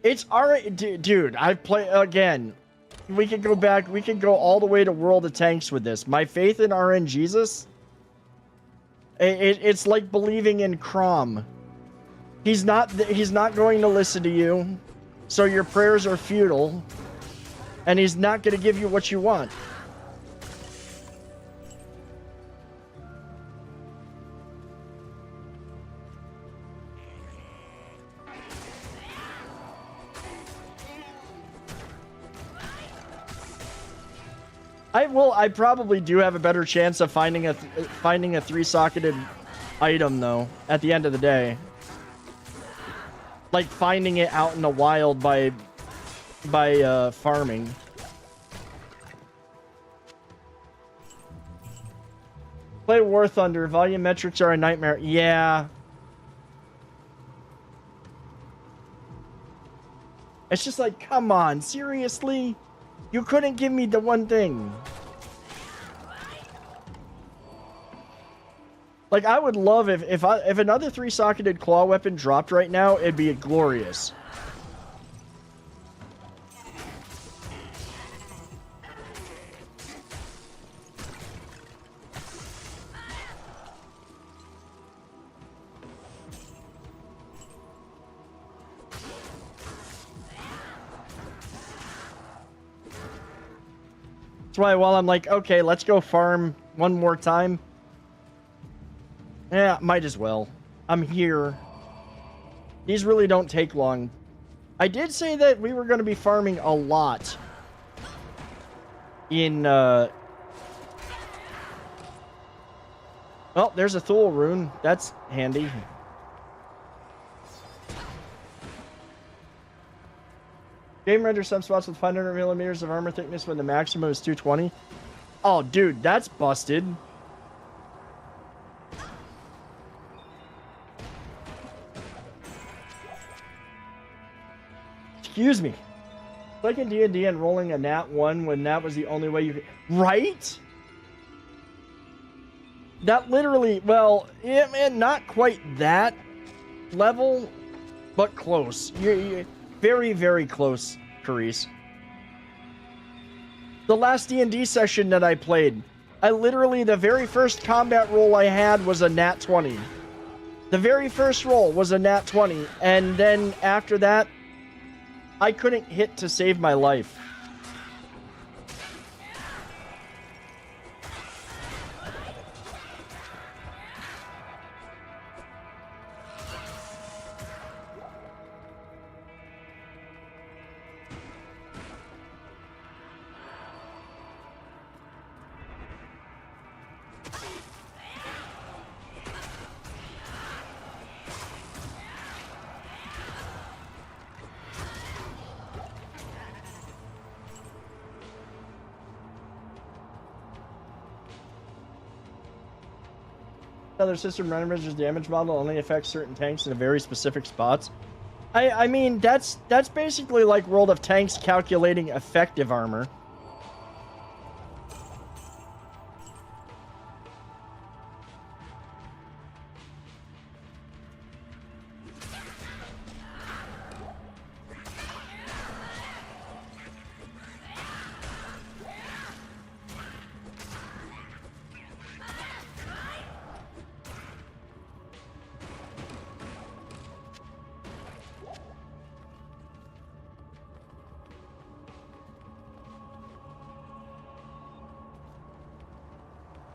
It's alright, dude. I play again. We can go back. We can go all the way to World of Tanks with this. My faith in RN Jesus. It's like believing in Crom. He's not going to listen to you, so your prayers are futile, and he's not going to give you what you want. I probably do have a better chance of finding a 3-socketed item though at the end of the day. Like finding it out in the wild by farming. Play War Thunder. Volume metrics are a nightmare. Yeah. It's just like, come on, seriously? You couldn't give me the one thing. Like, I would love if another 3-socketed claw weapon dropped right now, it'd be glorious. That's why while I'm like, okay, let's go farm one more time. Yeah, might as well. I'm here. These really don't take long. I did say that we were going to be farming a lot in, well, there's a Thule rune. That's handy. Game renders some spots with 500 millimeters of armor thickness when the maximum is 220. Oh, dude, that's busted. Excuse me. Like in D&D and rolling a nat 1 when that was the only way you could... Right? That literally... Well, yeah, not quite that level, but close. You're very, very close, Carice. The last D&D session that I played, I literally... The very first combat roll I had was a nat 20. The very first roll was a nat 20, and then after that, I couldn't hit to save my life. Other system randomizer's damage model only affects certain tanks in a very specific spots. I mean, that's basically like World of Tanks calculating effective armor.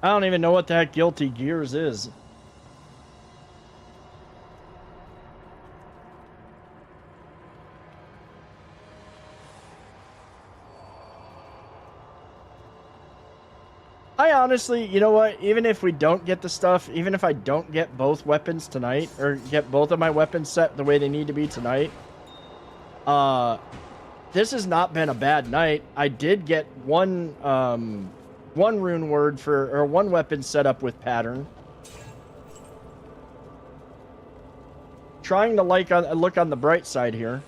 I don't even know what the heck Guilty Gears is. I honestly, you know what, even if we don't get the stuff, even if I don't get both weapons tonight, or get both of my weapons set the way they need to be tonight, this has not been a bad night. I did get one rune word for, or one weapon set up with pattern. Trying to look on the bright side here.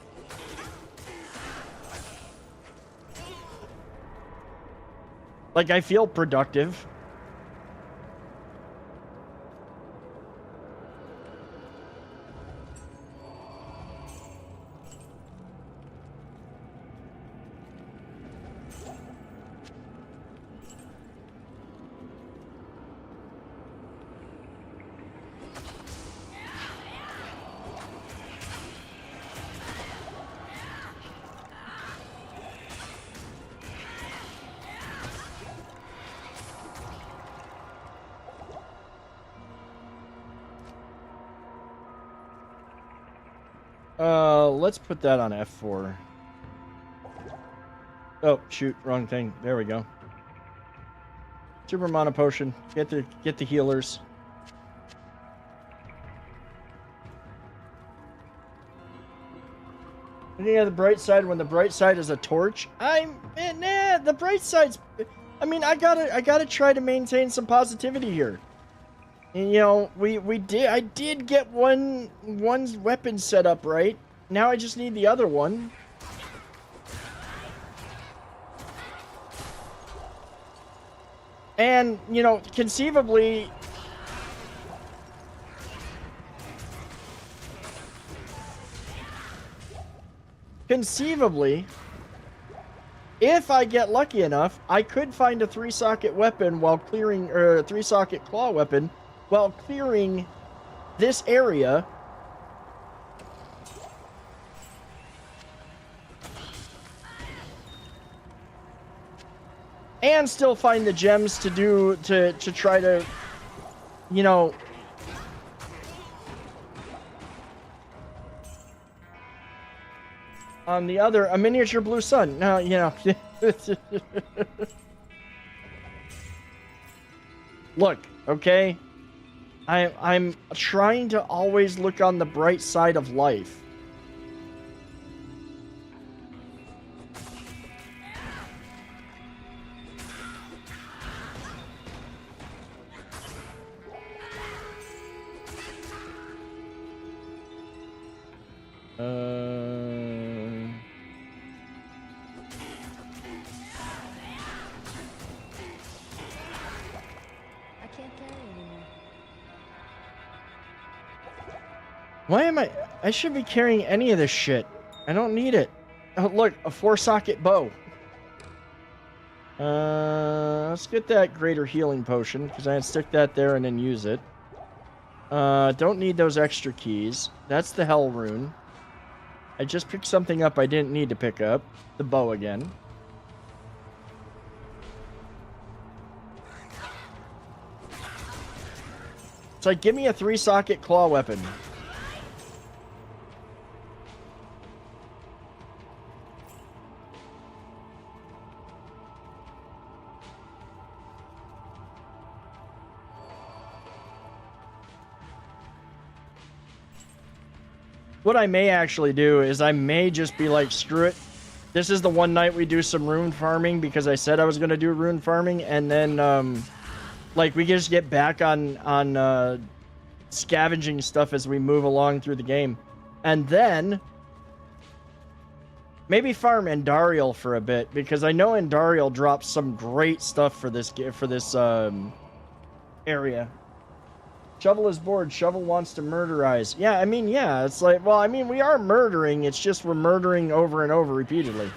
Like, I feel productive. Let's put that on F4. Oh, shoot, wrong thing. There we go. Super Mana Potion. Get the healers. Looking at the bright side when the bright side is a torch. The bright side's... I mean, I gotta try to maintain some positivity here. And, you know, I did get one weapon set up right. Now I just need the other one. And, you know, conceivably... if I get lucky enough, I could find a 3-socket weapon while clearing, or a 3-socket claw weapon while clearing this area. And still find the gems to try to, you know, on the other, a miniature blue sun. Now, you know. Look, okay? I'm trying to always look on the bright side of life. Why am I should be carrying any of this shit. I don't need it. Oh, look, a 4-socket bow. Let's get that greater healing potion, because I can stick that there and then use it. Don't need those extra keys. That's the hell rune. I just picked something up I didn't need to pick up. The bow again. It's like, give me a 3-socket claw weapon. What I may actually do is I may just be like, screw it. This is the one night we do some rune farming because I said I was going to do rune farming. And then, like, we can just get back on scavenging stuff as we move along through the game. And then maybe farm Endariel for a bit, because I know Endariel drops some great stuff for this area. Shovel is bored. Shovel wants to murderize. Yeah, I mean, yeah, it's like, well, I mean, we are murdering. It's just we're murdering over and over repeatedly.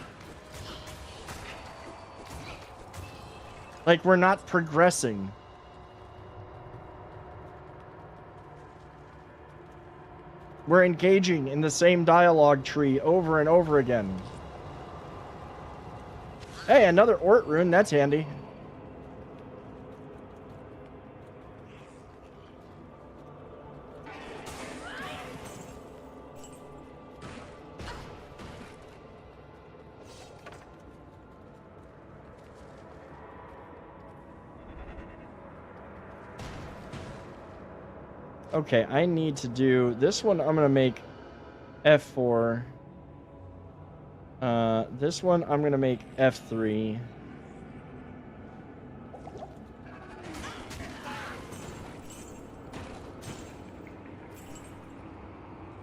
Like, we're not progressing. We're engaging in the same dialogue tree over and over again. Hey, another Ort rune. That's handy. Okay, I need to do this one. I'm gonna make F4. This one I'm gonna make F3.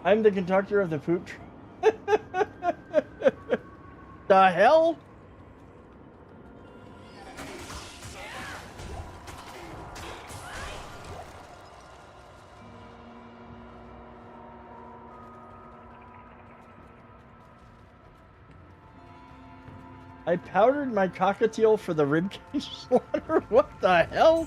I'm the conductor of the poop. The hell? I powdered my cockatiel for the ribcage slaughter? What the hell?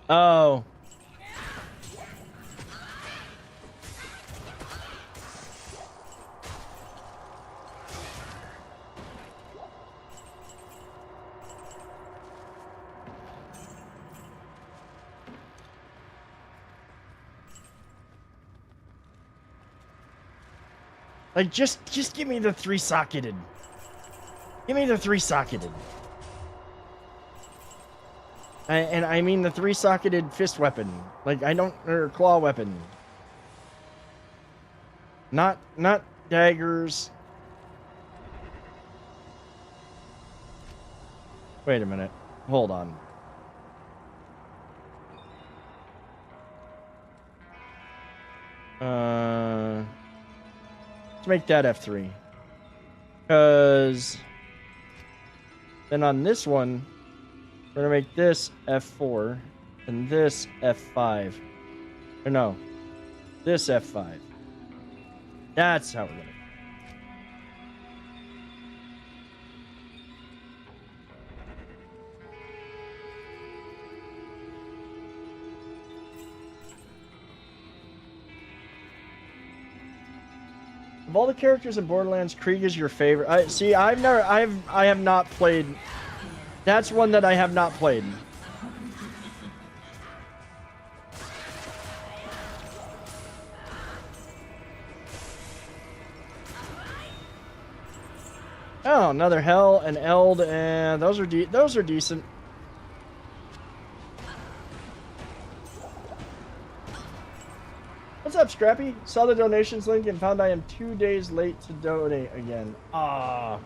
Oh. Like, just give me the 3-socketed. Give me the 3-socketed. And I mean the 3-socketed fist weapon. Like, I don't... Or claw weapon. Not daggers. Wait a minute. Hold on. Let's make that F3. Because then on this one, we're going to make this F4 and this F5. Or no, this F5. That's how we're going to. Of all the characters in Borderlands, Krieg is your favorite. I have not played. That's one that I have not played. Oh, another Hell, an Eld, and those are decent. What's up, Scrappy? Saw the donations link and found I am 2 days late to donate again. Ah.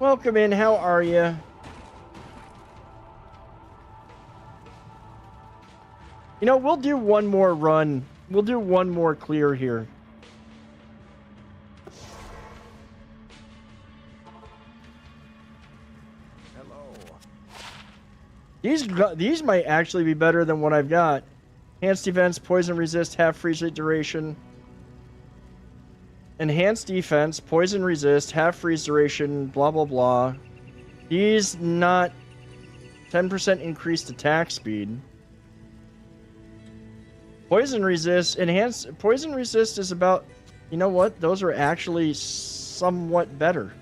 Welcome in. How are you? You know, we'll do one more run. We'll do one more clear here. These might actually be better than what I've got. Enhanced defense, poison resist, half freeze rate duration. Enhanced defense, poison resist, half freeze duration, blah blah blah. These not 10% increased attack speed. Poison resist, enhanced poison resist is about, you know what? Those are actually somewhat better.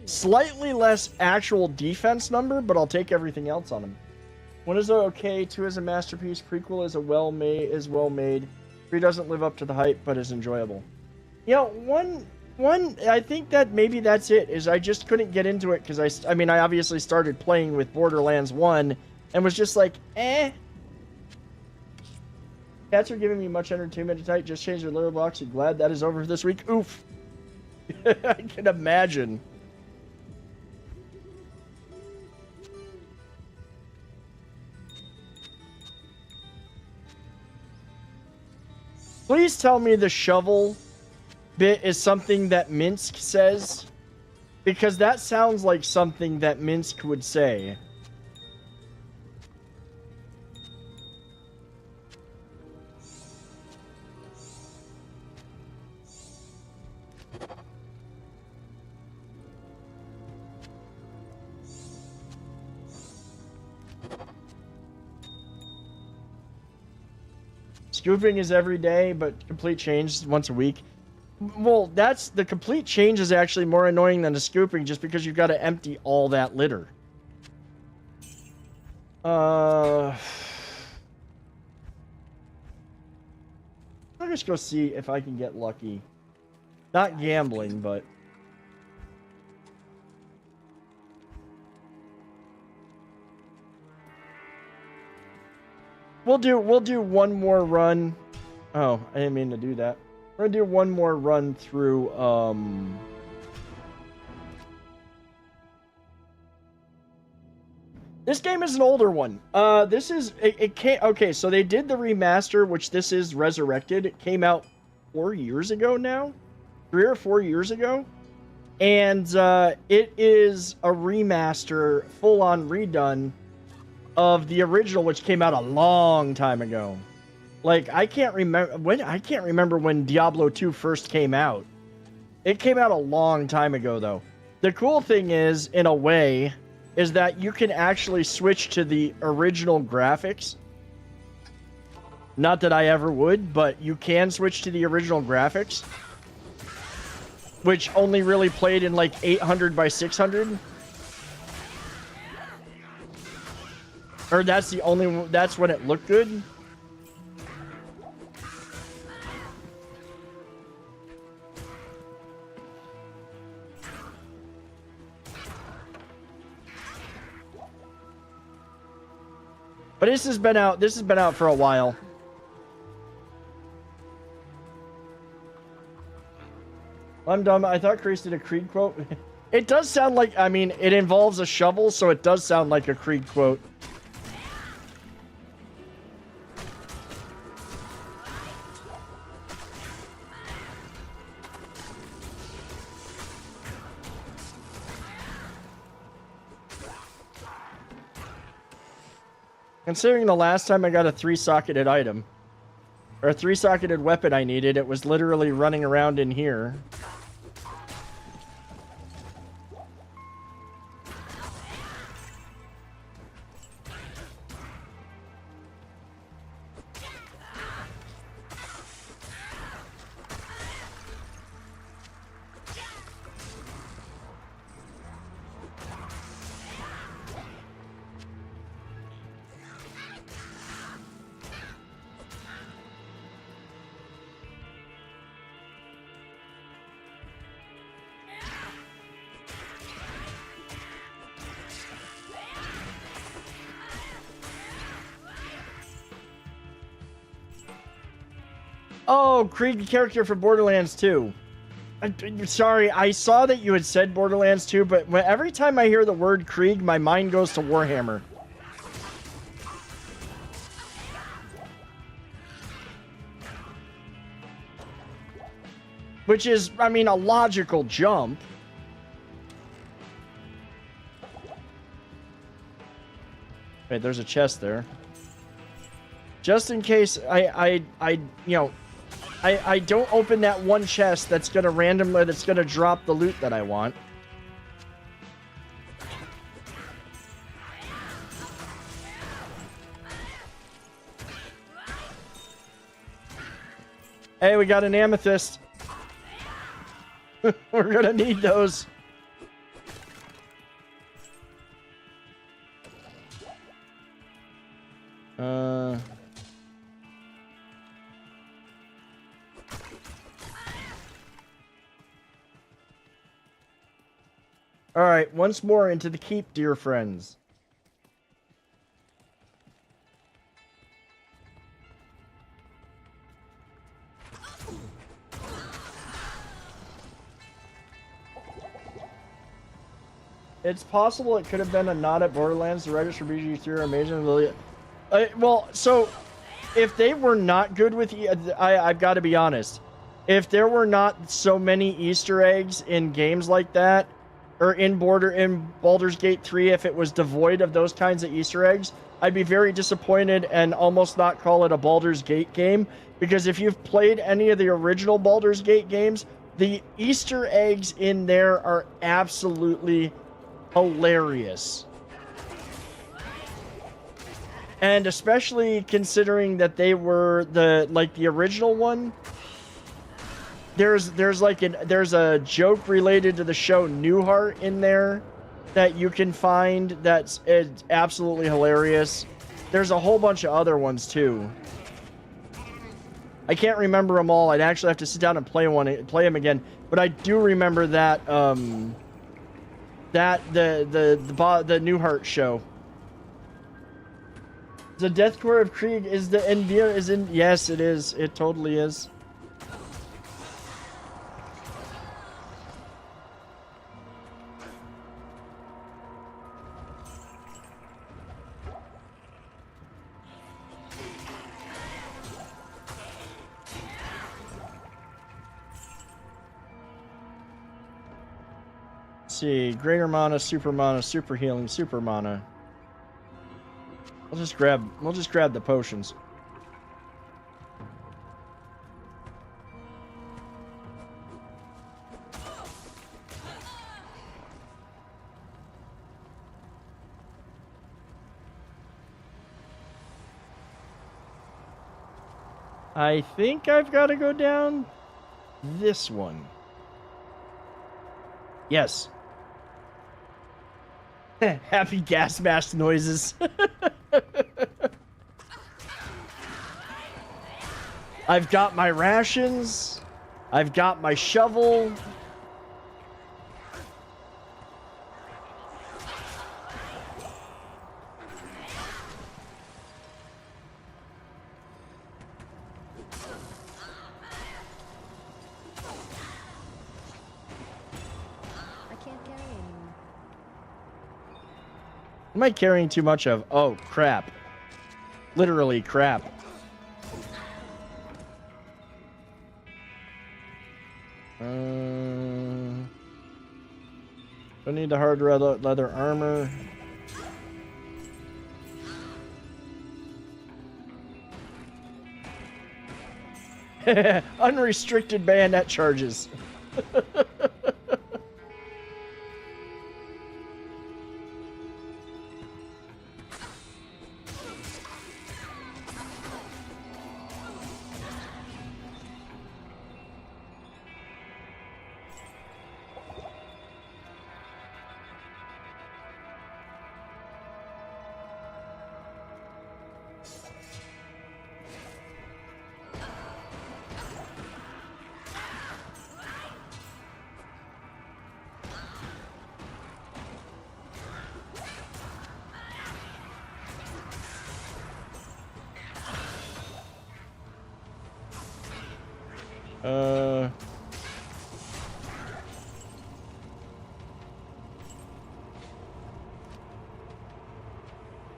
Slightly less actual defense number, but I'll take everything else on them. One is okay, 2 is a masterpiece, prequel is well made, 3 doesn't live up to the hype, but is enjoyable. You know, one I think that maybe that's it, is I just couldn't get into it because I mean I obviously started playing with Borderlands 1 and was just like, eh. Cats are giving me much entertainment tonight, just changed their litter box, I'm glad that is over this week. Oof. I can imagine. Please tell me the shovel bit is something that Minsk says, because that sounds like something that Minsk would say. Scooping is every day, but complete change is once a week. Well, that's the complete change is actually more annoying than the scooping, just because you've got to empty all that litter. I'll just go see if I can get lucky. Not gambling, but we'll do one more run. Oh, I didn't mean to do that. We're gonna do one more run through this game is an older one. This is it can't okay, so they did the remaster, which this is Resurrected. It came out 4 years ago now. 3 or 4 years ago. And it is a remaster, full on redone of the original, which came out a long time ago. Like I can't remember when Diablo 2 first came out. It came out a long time ago though. The cool thing is, in a way, is that you can actually switch to the original graphics. Not that I ever would, but you can switch to the original graphics, which only really played in like 800 by 600. Or that's when it looked good. But this has been out for a while. I'm dumb. I thought Chris did a Creed quote. It does sound like, I mean, it involves a shovel, so it does sound like a Creed quote. Considering the last time I got a 3-socketed item, or a 3-socketed weapon I needed, it was literally running around in here. Oh, Krieg character for Borderlands 2. Sorry, I saw that you had said Borderlands 2, but every time I hear the word Krieg, my mind goes to Warhammer. Which is, I mean, a logical jump. Wait, there's a chest there. Just in case I don't open that one chest that's gonna drop the loot that I want. Hey, we got an amethyst. We're gonna need those. All right, once more into the keep, dear friends. It's possible it could have been a nod at Borderlands. The writers for BG3 are amazing. Well, so if they were not good with, I've got to be honest. If there were not so many Easter eggs in games like that, or in Baldur's Gate 3, if it was devoid of those kinds of Easter eggs, I'd be very disappointed and almost not call it a Baldur's Gate game. Because if you've played any of the original Baldur's Gate games, the Easter eggs in there are absolutely hilarious. And especially considering that they were the original one. There's a joke related to the show Newhart in there that you can find that's absolutely hilarious. There's a whole bunch of other ones too. I can't remember them all. I'd actually have to sit down and play them again. But I do remember that the Newhart show. The deathcore of Krieg is the Envir is in. Yes, it is. It totally is. See, greater mana, super healing, super mana. We'll just grab the potions. I think I've got to go down this one. Yes. Happy gas mask noises. I've got my rations. I've got my shovel. Am I carrying too much of? Oh, crap. Literally crap. Don't need the hard leather armor. Unrestricted bayonet charges.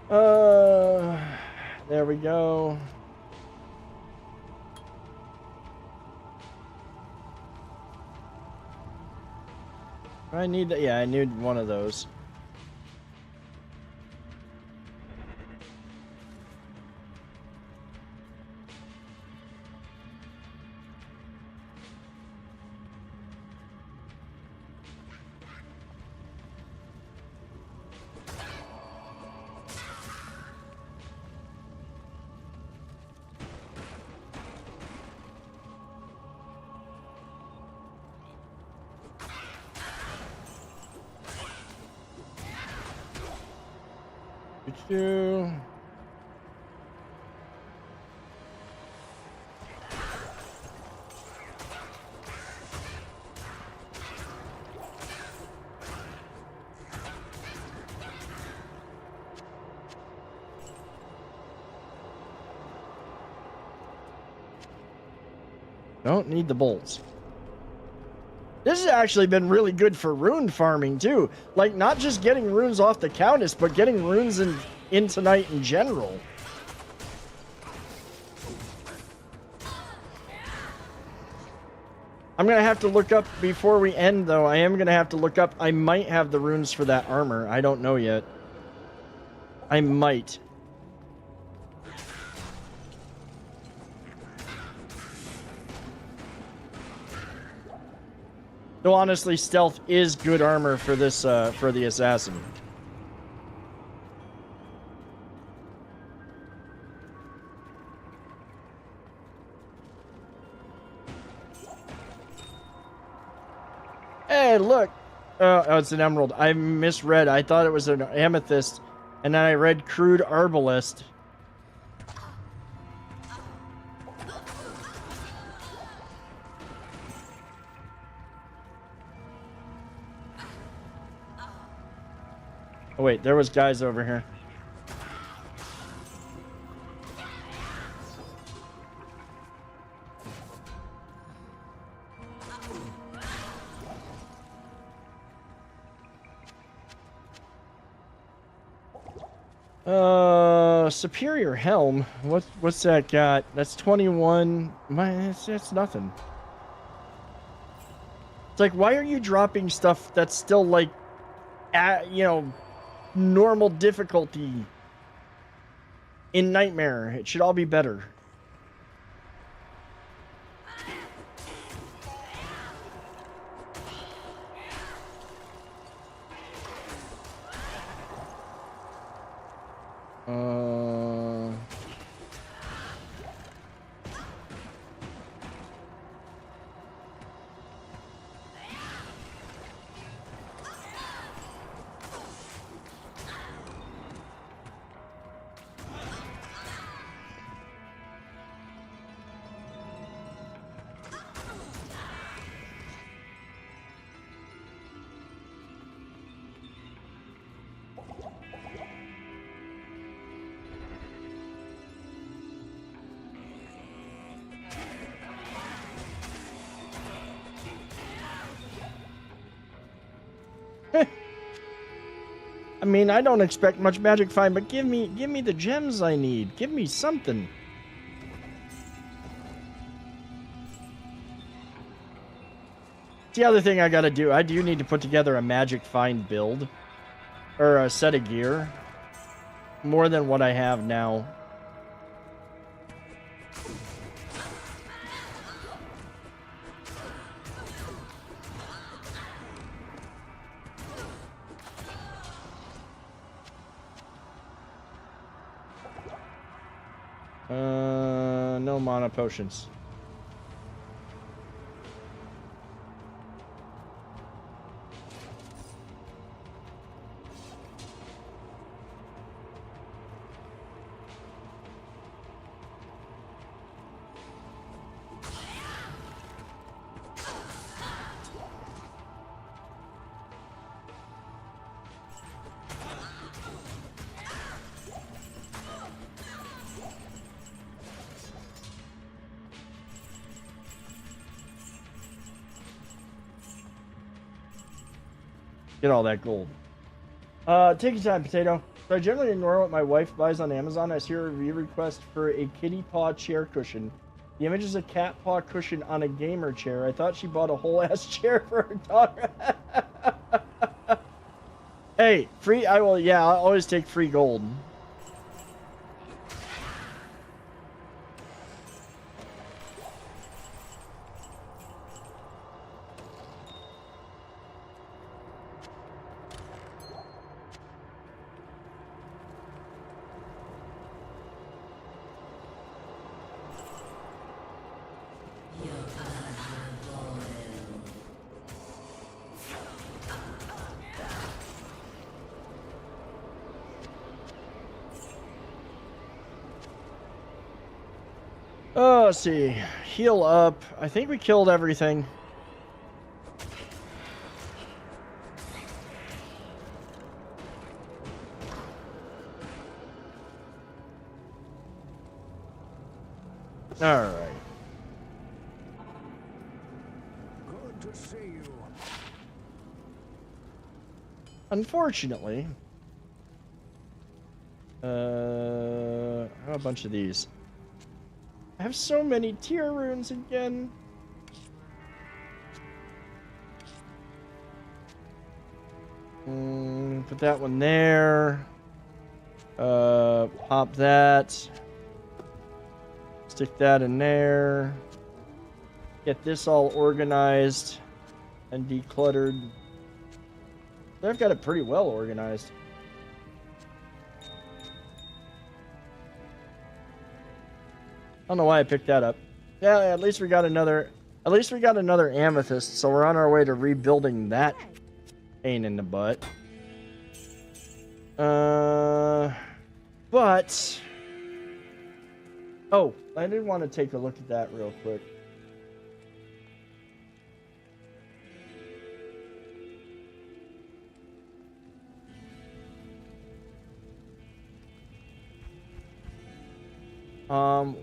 There we go. I need that. Yeah, I need one of those. Choo-choo. Don't need the bolts. This has actually been really good for rune farming too. Like, not just getting runes off the Countess, but getting runes in tonight in general. I'm gonna have to look up before we end, though. I am gonna have to look up. I might have the runes for that armor. I don't know yet. I might. Though honestly, stealth is good armor for this, for the assassin. Hey, look! Oh, it's an emerald. I misread. I thought it was an amethyst, and then I read crude arbalest. Oh wait, there was guys over here. Superior helm. What's that got? That's 21. That's nothing. It's like, why are you dropping stuff that's still like, you know, normal difficulty in Nightmare? It should all be better. I mean, I don't expect much magic find, but give me the gems I need. Give me something. It's the other thing I gotta do. I do need to put together a magic find build. Or a set of gear. More than what I have now. No mana potions. Get all that gold. Take your time, Potato. So I generally ignore what my wife buys on Amazon. I see a review request for a kitty paw chair cushion. The image is a cat paw cushion on a gamer chair. I thought she bought a whole ass chair for her daughter. Hey, free, I will, yeah, I'll always take free gold. Oh, let's see. Heal up. I think we killed everything. All right. Good to see you. Unfortunately, I have a bunch of these. I have so many tier runes again. Put that one there. Pop that. Stick that in there. Get this all organized and decluttered. I've got it pretty well organized. I don't know why I picked that up. Yeah, at least we got another amethyst, so we're on our way to rebuilding that pain in the butt. But oh, I did want to take a look at that real quick.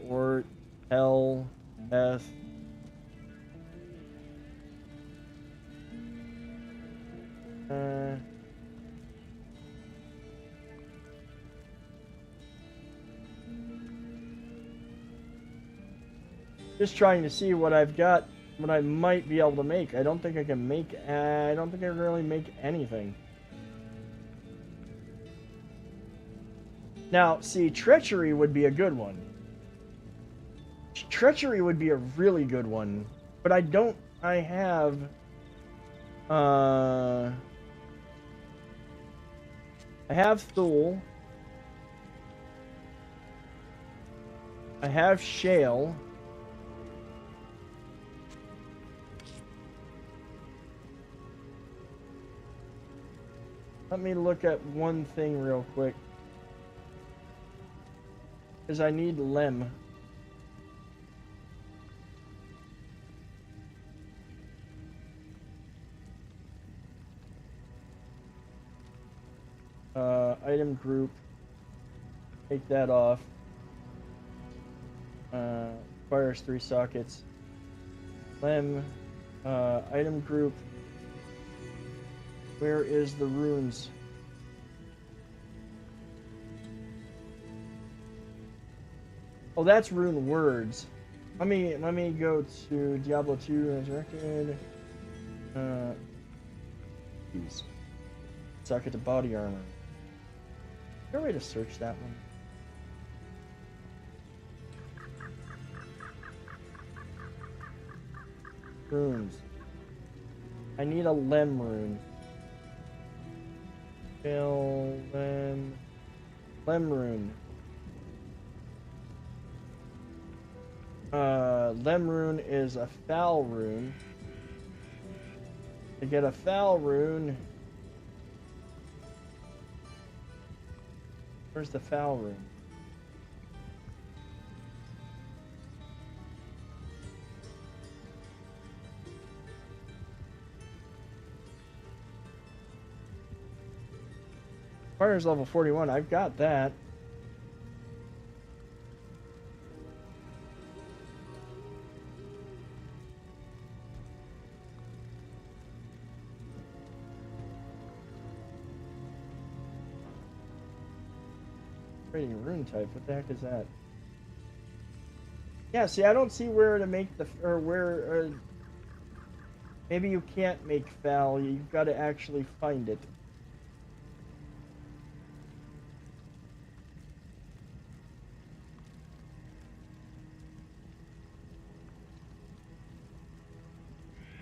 Or L F just trying to see what I've got, what I might be able to make. I don't think I can make, I don't think I can really make anything. Now, see, treachery would be a good one. Treachery would be a really good one, but I have, I have Thule. I have Shale. Let me look at one thing real quick. Because I need Lem. Item group. Take that off. Requires 3 sockets. Lem. Item group. Where is the runes? Oh, that's rune words. Let me go to Diablo 2 Resurrected. Jeez. Socket to body armor. Is there a way to search that one? Runes. I need a Lem rune. Lem rune. Lem rune is a foul rune. To get a foul rune, where's the foul rune? Fire's level 41. I've got that. Creating rune type. What the heck is that? Yeah, see, I don't see where to make the or where. Maybe you can't make Val. You've got to actually find it.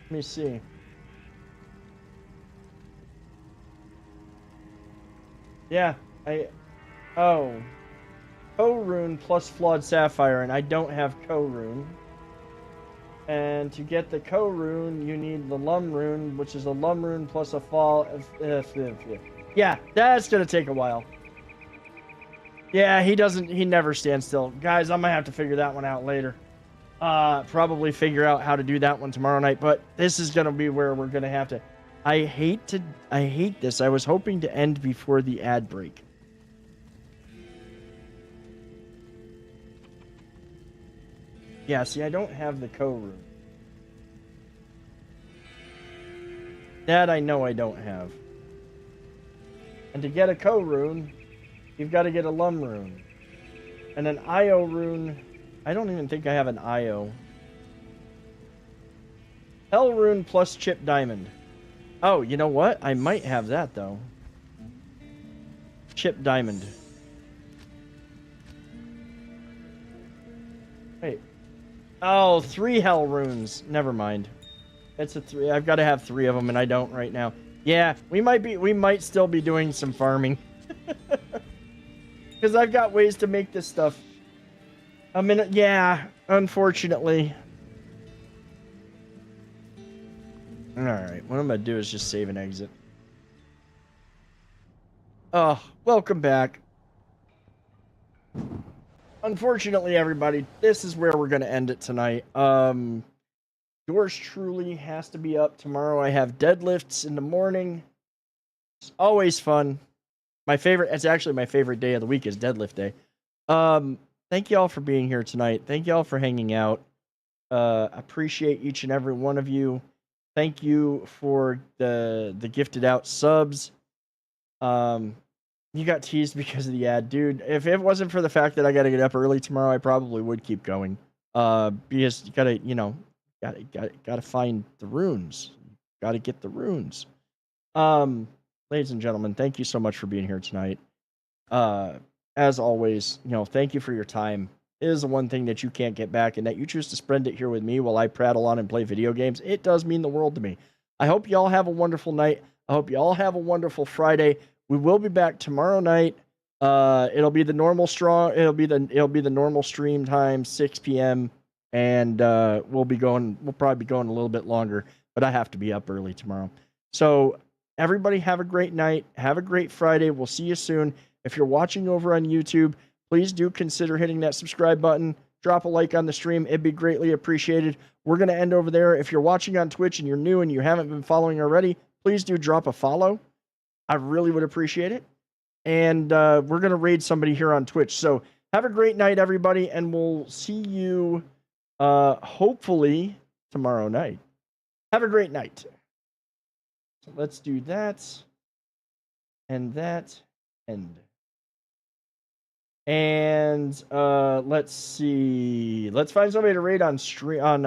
Let me see. Yeah, oh. Co-rune plus flawed sapphire, and I don't have co-rune. And to get the co-rune, you need the lum rune, which is a lum rune plus a fall. Yeah, that's gonna take a while. Yeah, he never stands still. Guys, I'm gonna have to figure that one out later. Probably figure out how to do that one tomorrow night, but this is gonna be where we're gonna have to. I hate this. I was hoping to end before the ad break. Yeah, see, I don't have the co-rune. That I know I don't have. And to get a co-rune, you've got to get a lum rune. And an IO rune, I don't even think I have an IO. Hell rune plus chip diamond. Oh, you know what? I might have that, though. Chip diamond. Wait. Oh, 3 hell runes. Never mind. It's a 3. I've got to have 3 of them, and I don't right now. Yeah, we might still be doing some farming. Because I've got ways to make this stuff. Yeah, unfortunately. Alright, what I'm going to do is just save and exit. Oh, welcome back. Unfortunately, everybody, this is where we're going to end it tonight. Yours truly has to be up tomorrow. I have deadlifts in the morning. It's always fun. It's actually my favorite day of the week is deadlift day. Thank you all for being here tonight. Thank you all for hanging out. Appreciate each and every one of you. Thank you for the gifted out subs. You got teased because of the ad, dude. If it wasn't for the fact that I got to get up early tomorrow, I probably would keep going. Because you gotta find the runes. Gotta get the runes. Ladies and gentlemen, thank you so much for being here tonight. As always, thank you for your time. It is the one thing that you can't get back, and that you choose to spend it here with me while I prattle on and play video games. It does mean the world to me. I hope you all have a wonderful night. I hope you all have a wonderful Friday. We will be back tomorrow night. It'll be the normal It'll be the normal stream time, 6 p.m. And we'll probably be going a little bit longer, but I have to be up early tomorrow. So everybody have a great night. Have a great Friday. We'll see you soon. If you're watching over on YouTube, please do consider hitting that subscribe button. Drop a like on the stream. It'd be greatly appreciated. We're going to end over there. If you're watching on Twitch and you're new and you haven't been following already, please do drop a follow. I really would appreciate it. And we're going to raid somebody here on Twitch. So have a great night, everybody, and we'll see you hopefully tomorrow night. Have a great night. So let's do that. And that. And let's see. Let's find somebody to raid on stream on